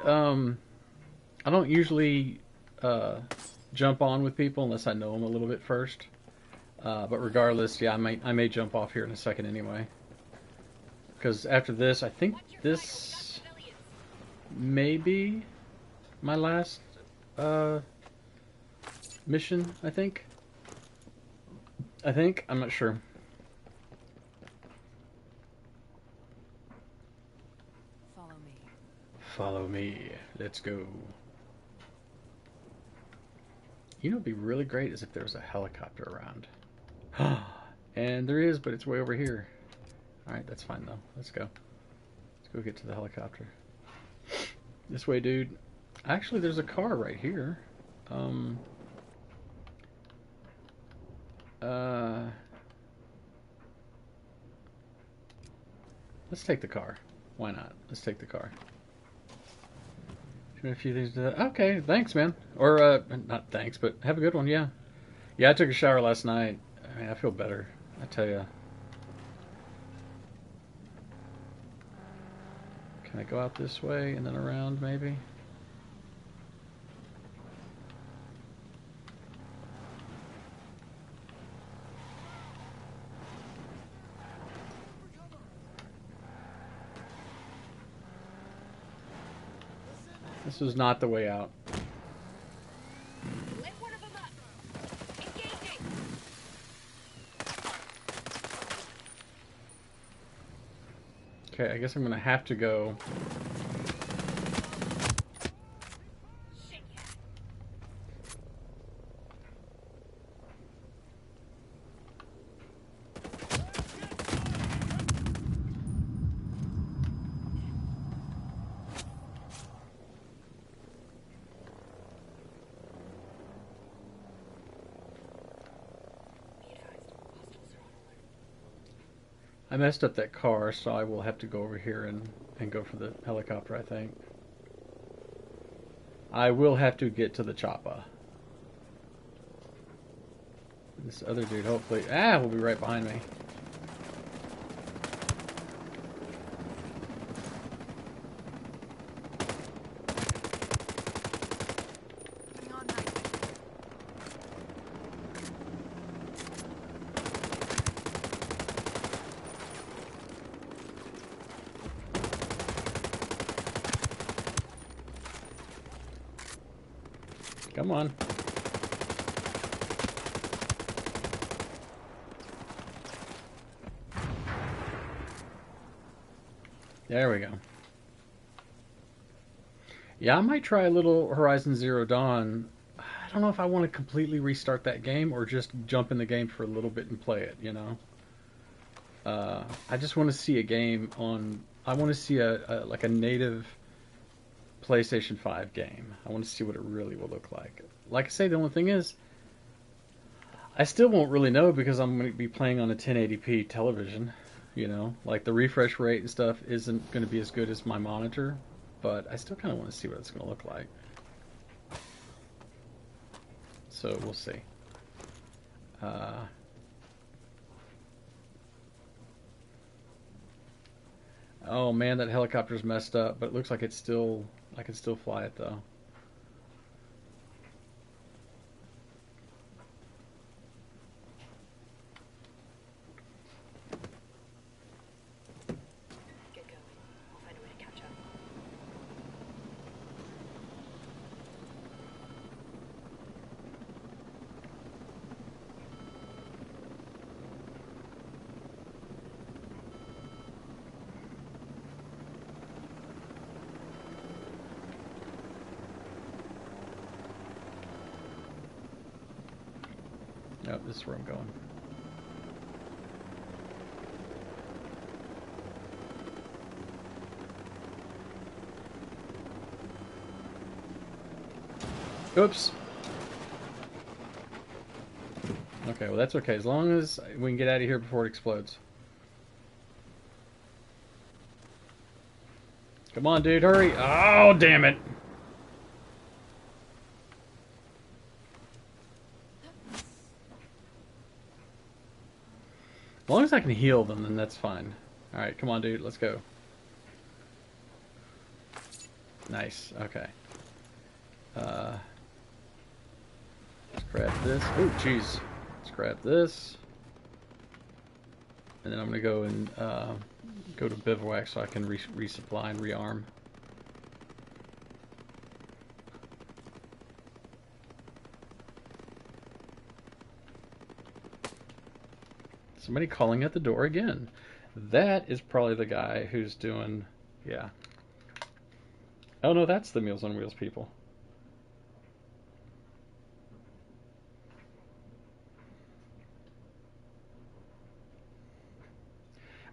jump on with people unless I know them a little bit first. But regardless, yeah, I may jump off here in a second anyway. Because after this, I think this may be my last mission. I think. I'm not sure. Follow me. Follow me. Let's go. You know, it'd be really great is if there was a helicopter around. And there is, but it's way over here. Alright, that's fine though. Let's go. Let's go get to the helicopter. This way, dude. Actually, there's a car right here. Let's take the car. Why not? Let's take the car. A few things to... Okay, thanks, man. Or, not thanks, but have a good one, yeah. Yeah, I took a shower last night. I mean, I feel better. I tell you. Can I go out this way and then around, maybe? This was not the way out. Lit one of them up. Engaging. Okay, I guess I'm gonna have to go. Shit, yeah. Be advised, hostiles are on alert. I messed up that car, so I will have to go over here and go for the helicopter, I think. I will have to get to the chopper. This other dude, hopefully... will be right behind me. Moving on nicely. Come on. There we go. Yeah, I might try a little Horizon Zero Dawn. I don't know if I want to completely restart that game or just jump in the game for a little bit and play it, you know? I just want to see a game on... I want to see a like a native PlayStation 5 game. I want to see what it really will look like. Like I say, the only thing is, I still won't really know because I'm going to be playing on a 1080p television. You know, like the refresh rate and stuff isn't going to be as good as my monitor, but I still kind of want to see what it's going to look like. So we'll see. Oh man, that helicopter's messed up, but it looks like it's still, I can still fly it though. Get going. I'll find a way to catch up. Yep, this is where I'm going. Oops. Okay, well that's okay, as long as we can get out of here before it explodes. Come on, dude, hurry! Oh, damn it! As long as I can heal them, then that's fine. Alright, come on, dude, let's go. Nice, okay. Let's grab this. Oh, jeez. Let's grab this. And then I'm going to go and go to bivouac so I can resupply and rearm. Somebody calling at the door again. That is probably the guy who's doing... Yeah. Oh no, that's the Meals on Wheels people.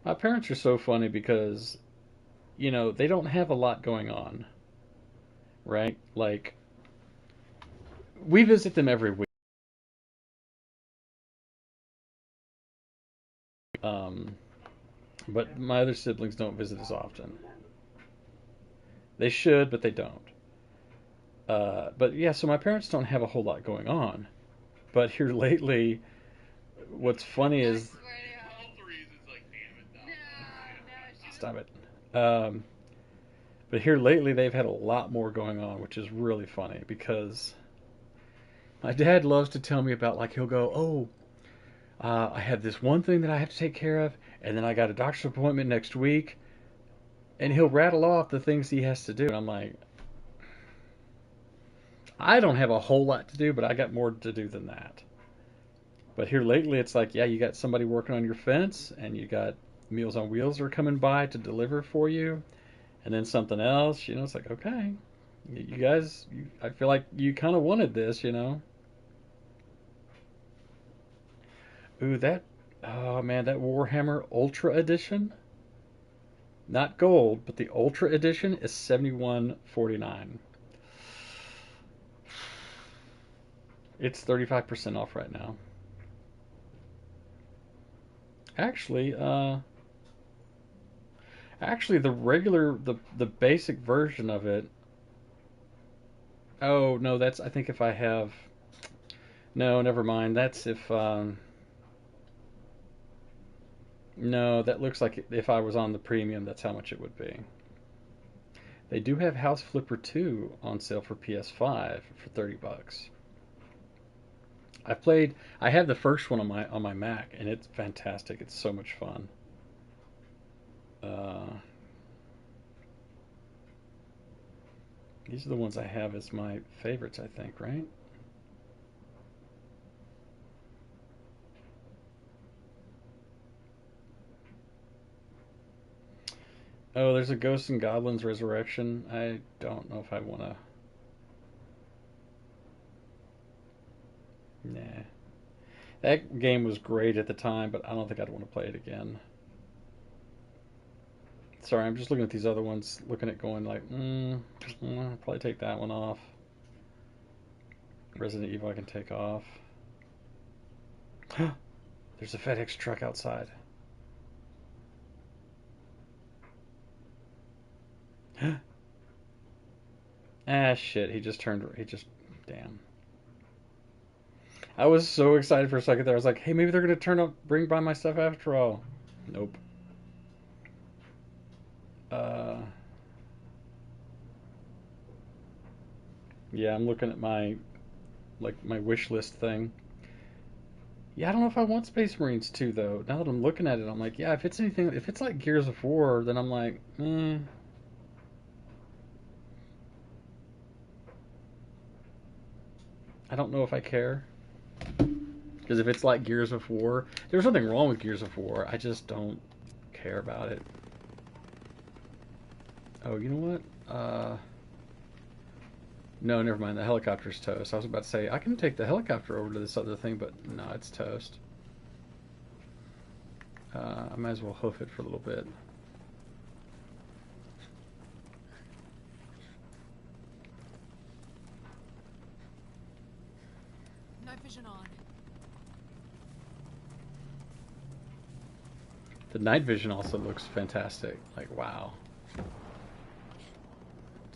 My parents are so funny because, you know, they don't have a lot going on, right? Like, we visit them every week. But my other siblings don't visit as often. They should, but they don't. But yeah, so my parents don't have a whole lot going on. But here lately, what's funny is... Stop it. But here lately, they've had a lot more going on, which is really funny because my dad loves to tell me about, like, he'll go, oh, I have this one thing that I have to take care of, and then I got a doctor's appointment next week, and he'll rattle off the things he has to do. And I'm like, I don't have a whole lot to do, but I got more to do than that. But here lately, it's like, yeah, you got somebody working on your fence, and you got Meals on Wheels are coming by to deliver for you, and then something else. You know, it's like, okay, you guys, I feel like you kind of wanted this, you know. Ooh, that, oh man, that Warhammer Ultra Edition, not gold, but the Ultra Edition is $71.49. It's 35% off right now. Actually, the regular, the basic version of it. Oh no, that's I think if I have. No, never mind. That's if. No, that looks like if I was on the premium, that's how much it would be. They do have House Flipper 2 on sale for PS5 for $30. I have the first one on my Mac, and it's fantastic. It's so much fun. These are the ones I have as my favorites, I think, right? Oh, there's a Ghosts and Goblins Resurrection. I don't know if I want to... Nah. That game was great at the time, but I don't think I'd want to play it again. Sorry, I'm just looking at these other ones, looking at going like, I'll probably take that one off. Resident Evil I can take off. There's a FedEx truck outside. Ah, shit, he just, damn. I was so excited for a second there. I was like, hey, maybe they're going to turn up, bring by my stuff after all. Nope. Yeah, I'm looking at my wish list thing. Yeah, I don't know if I want Space Marines 2 though. Now that I'm looking at it, I'm like, yeah, if it's like Gears of War, then I'm like, I don't know if I care. Because if it's like Gears of War, there's nothing wrong with Gears of War. I just don't care about it. Oh, you know what? No, never mind. The helicopter's toast. I was about to say, I can take the helicopter over to this other thing, but no, it's toast. I might as well hoof it for a little bit. Night vision on. The night vision also looks fantastic. Like, wow. Does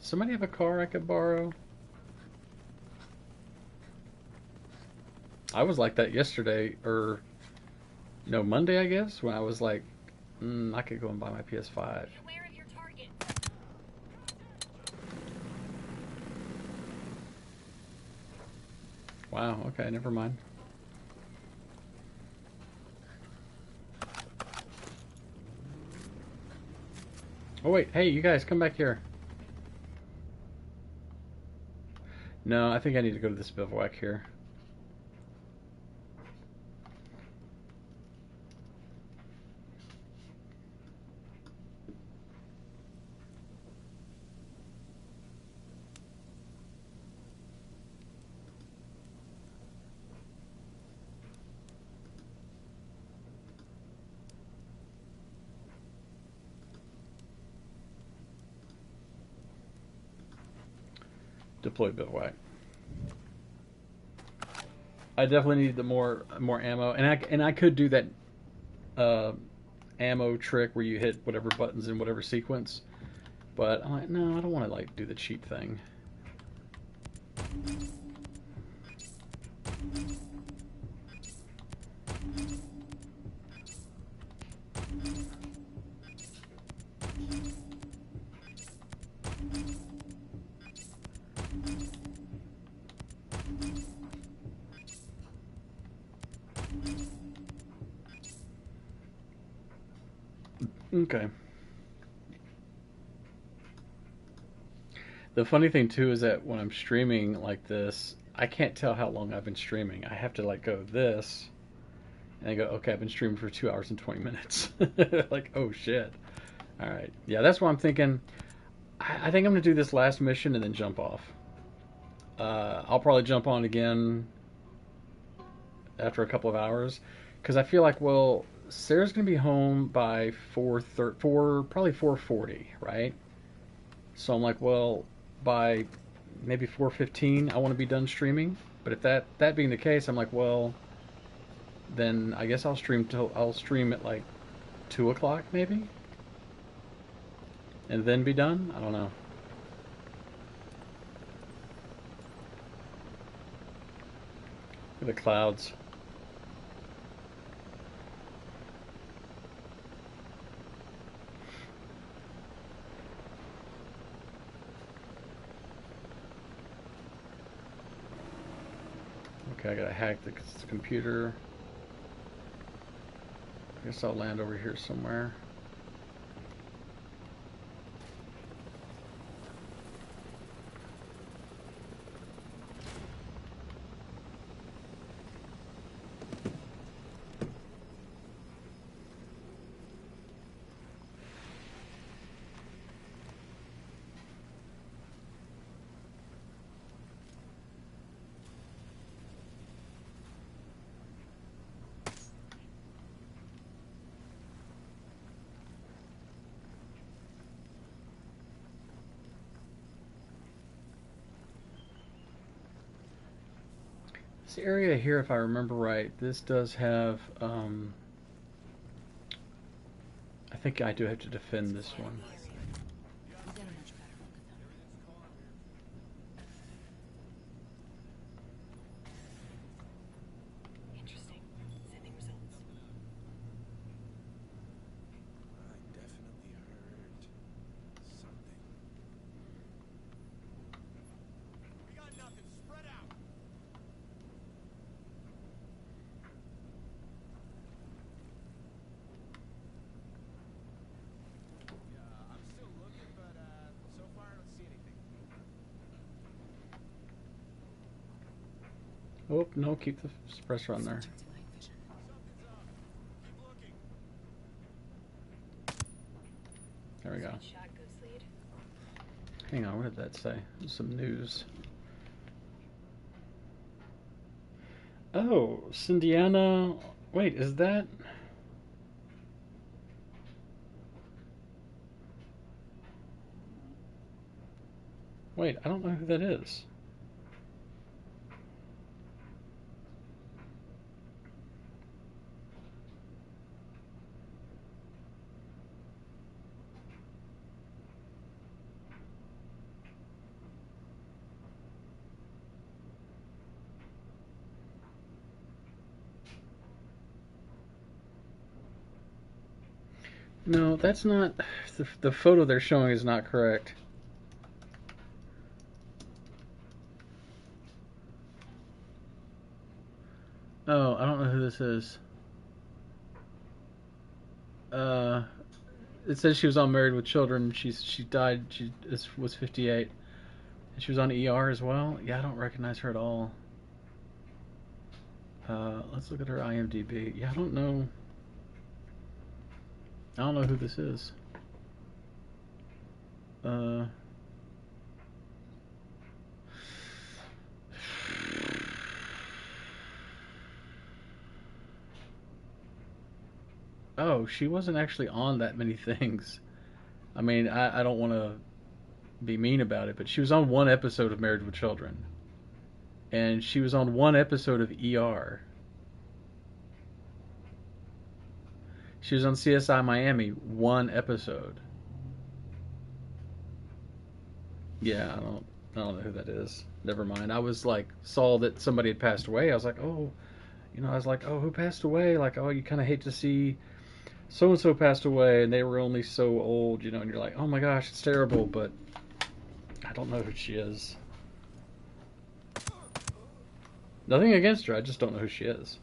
somebody have a car I could borrow? I was like that yesterday, or no, Monday, I guess, when I was like, I could go and buy my PS5. Beware of your target. Wow, okay, never mind. Oh wait, hey, you guys, come back here. No, I think I need to go to this bivouac here. Deploy bivouac. I definitely need the more ammo, and I could do that ammo trick where you hit whatever buttons in whatever sequence, but I'm like, no, I don't want to like do the cheat thing. Okay. The funny thing too is that when I'm streaming like this, I can't tell how long I've been streaming. I have to like go this, and I go, okay, I've been streaming for 2 hours and 20 minutes. Like, oh shit. All right. Yeah, that's why I'm thinking. I think I'm gonna do this last mission and then jump off. I'll probably jump on again after a couple of hours, because I feel like, well, Sarah's gonna be home by 4:30, probably 4:40, right? So I'm like, well, by maybe 4:15, I want to be done streaming. But if that being the case, I'm like, well, then I guess I'll stream at like 2 o'clock maybe, and then be done. I don't know. Look at the clouds. Okay, I gotta hack the computer. I guess I'll land over here somewhere. This area here, if I remember right, this does have, I think I do have to defend this one. We get a much better look at them. Interesting. Sending results. I definitely heard something. We got nothing. Spread out. Yeah, I'm still looking, but so far I don't see anything. Oh, no, keep the suppressor on there. Switching to night vision. Something's up. Keep looking. There we go. Good shot, Ghost Lead. Hang on, what did that say? Some news. Oh, Cindiana. Wait, is that? Wait, I don't know who that is. No, that's not. The photo they're showing is not correct. Oh, I don't know who this is. Uh, it says she was on Married with Children. She died. Was 58. And she was on ER as well. Yeah, I don't recognize her at all. Let's look at her IMDb. Yeah, I don't know. I don't know who this is. Uh, oh, she wasn't actually on that many things. I mean, I don't want to be mean about it, but she was on one episode of Married with Children. And she was on one episode of ER. She was on CSI Miami, one episode. Yeah, I don't know who that is. Never mind. I was like, saw that somebody had passed away. I was like, oh, I was like, oh, who passed away? Like, oh, you kind of hate to see so and so passed away, and they were only so old, and you're like, oh my gosh, it's terrible, but I don't know who she is. Nothing against her, I just don't know who she is.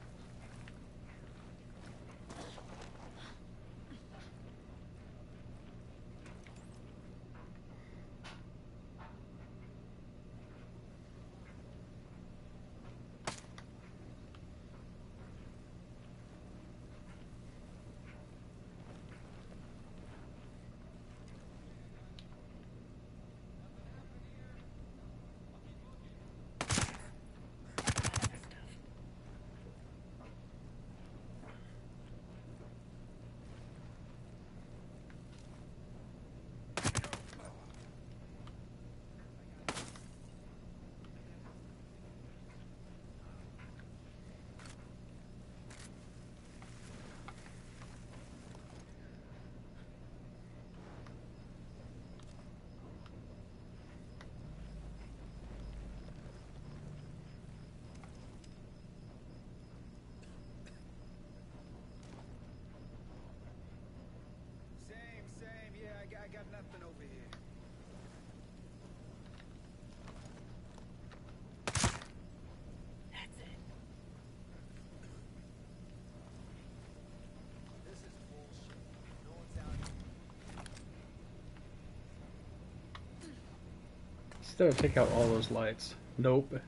Same. Yeah, I got nothing over here. That's it. This is bullshit. No one's out here. Instead of take out all those lights. Nope. Nah,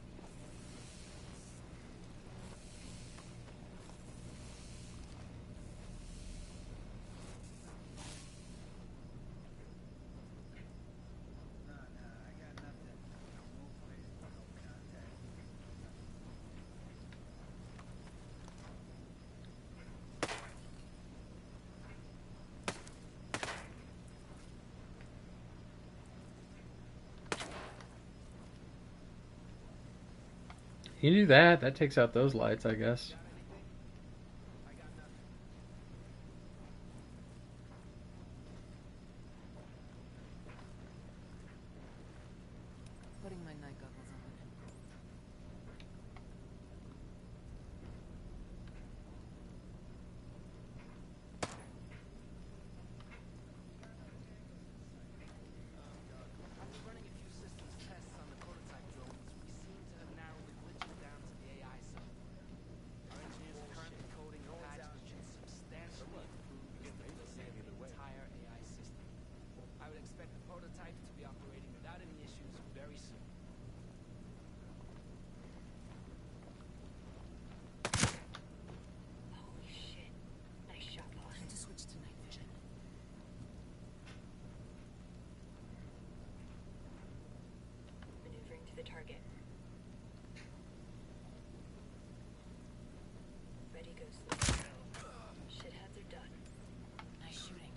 I got nothing. No movement, no contact. You do that. That takes out those lights, I guess. Got anything? I got nothing. Putting my night goggles on. After running a few systems tests on the prototype drones, we seem to have narrowed the glitches down to the AI side. Our engineers are currently coding a patch which should substantially improve the stability of the entire AI system. I would expect the prototype to be operating without any issues very soon. Holy shit. Nice shot, boss. Time to switch to night vision. Maneuvering to the target. Ready, go slow. Shitheads are done. Nice shooting.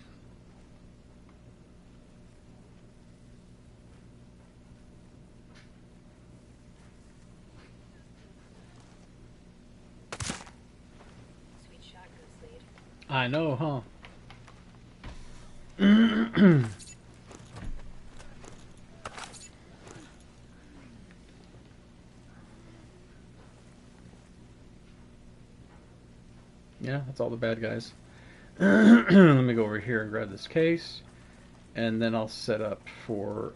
Sweet shot, Ghost Lead. I know, huh? Yeah, that's all the bad guys. Let me go over here and grab this case, and then I'll set up for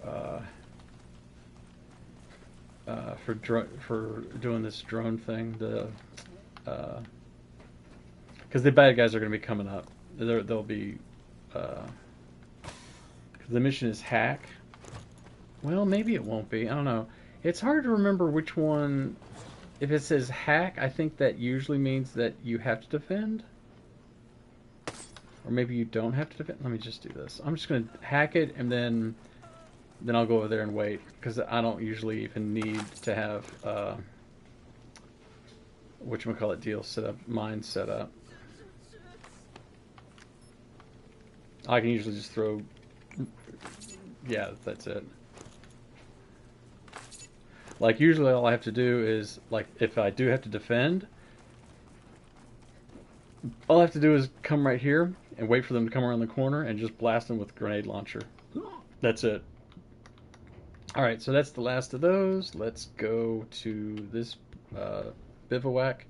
doing this drone thing. Because the bad guys are going to be coming up. They'll be. Cause the mission is hack. Well, maybe it won't be. I don't know. It's hard to remember which one. If it says hack, I think that usually means that you have to defend. Or maybe you don't have to defend. Let me just do this. I'm just going to hack it, and then I'll go over there and wait. Because I don't usually even need to have whatchamacallit deal set up, mine set up. I can usually just throw... Yeah, that's it. Like, usually all I have to do is, like, if I do have to defend, all I have to do is come right here and wait for them to come around the corner and just blast them with a grenade launcher. That's it. Alright, so that's the last of those. Let's go to this bivouac,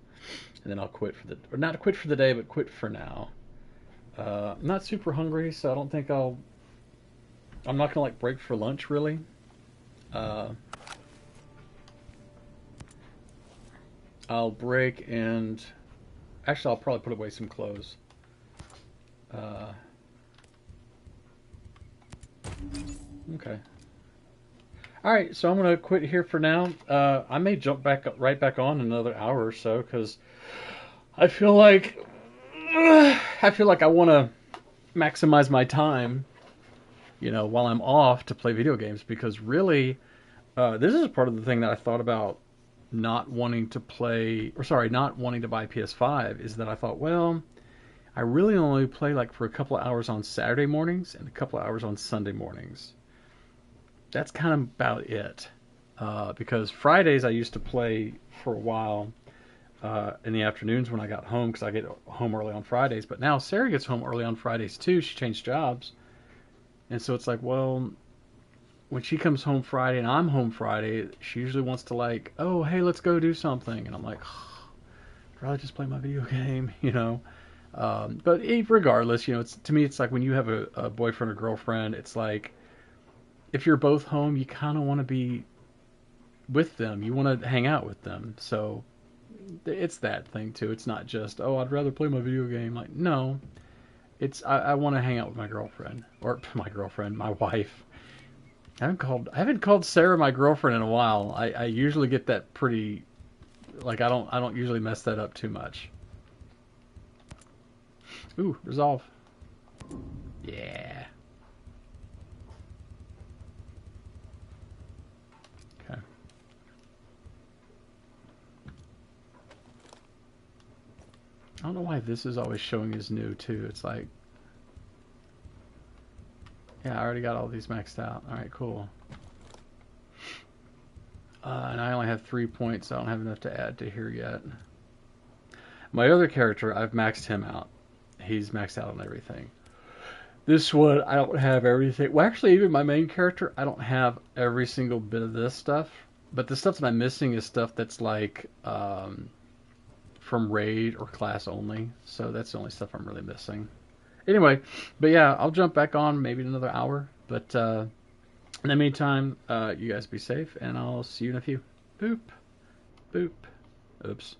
and then I'll quit for the... Or not quit for the day, but quit for now. I'm not super hungry, so I don't think I'm not gonna like break for lunch really. I'll break and actually I'll probably put away some clothes. Okay. All right, so I'm gonna quit here for now. I may jump right back on in another hour or so because I feel like I want to maximize my time, while I'm off to play video games. Because really, this is part of the thing that I thought about not wanting to buy PS5 is that I thought, well, I really only play like for a couple of hours on Saturday mornings and a couple of hours on Sunday mornings. That's kind of about it. Because Fridays I used to play for a while in the afternoons when I got home, because I get home early on Fridays. But now Sarah gets home early on Fridays too. She changed jobs. And so it's like, well, when she comes home Friday and I'm home Friday, she usually wants to like, oh, hey, let's go do something. And I'm like, I'd rather just play my video game, But regardless, to me, it's like when you have a boyfriend or girlfriend, it's like, if you're both home, you kind of want to be with them. You want to hang out with them. So it's that thing too. It's not just, oh, I'd rather play my video game. Like, no, it's I want to hang out with my girlfriend, or my wife. I haven't called Sarah my girlfriend in a while. I usually get that pretty, like, I don't usually mess that up too much. Ooh, resolve. Yeah. Okay. I don't know why this is always showing as new too. It's like, yeah, I already got all these maxed out. All right, cool. And I only have 3 points, so I don't have enough to add to here yet. My other character, I've maxed him out. He's maxed out on everything. This one, I don't have everything. Well, actually, even my main character, I don't have every single bit of this stuff. But the stuff that I'm missing is stuff that's like from raid or class only. So that's the only stuff I'm really missing. Anyway, but yeah, I'll jump back on maybe in another hour. But in the meantime, you guys be safe, and I'll see you in a few. Boop. Boop. Oops.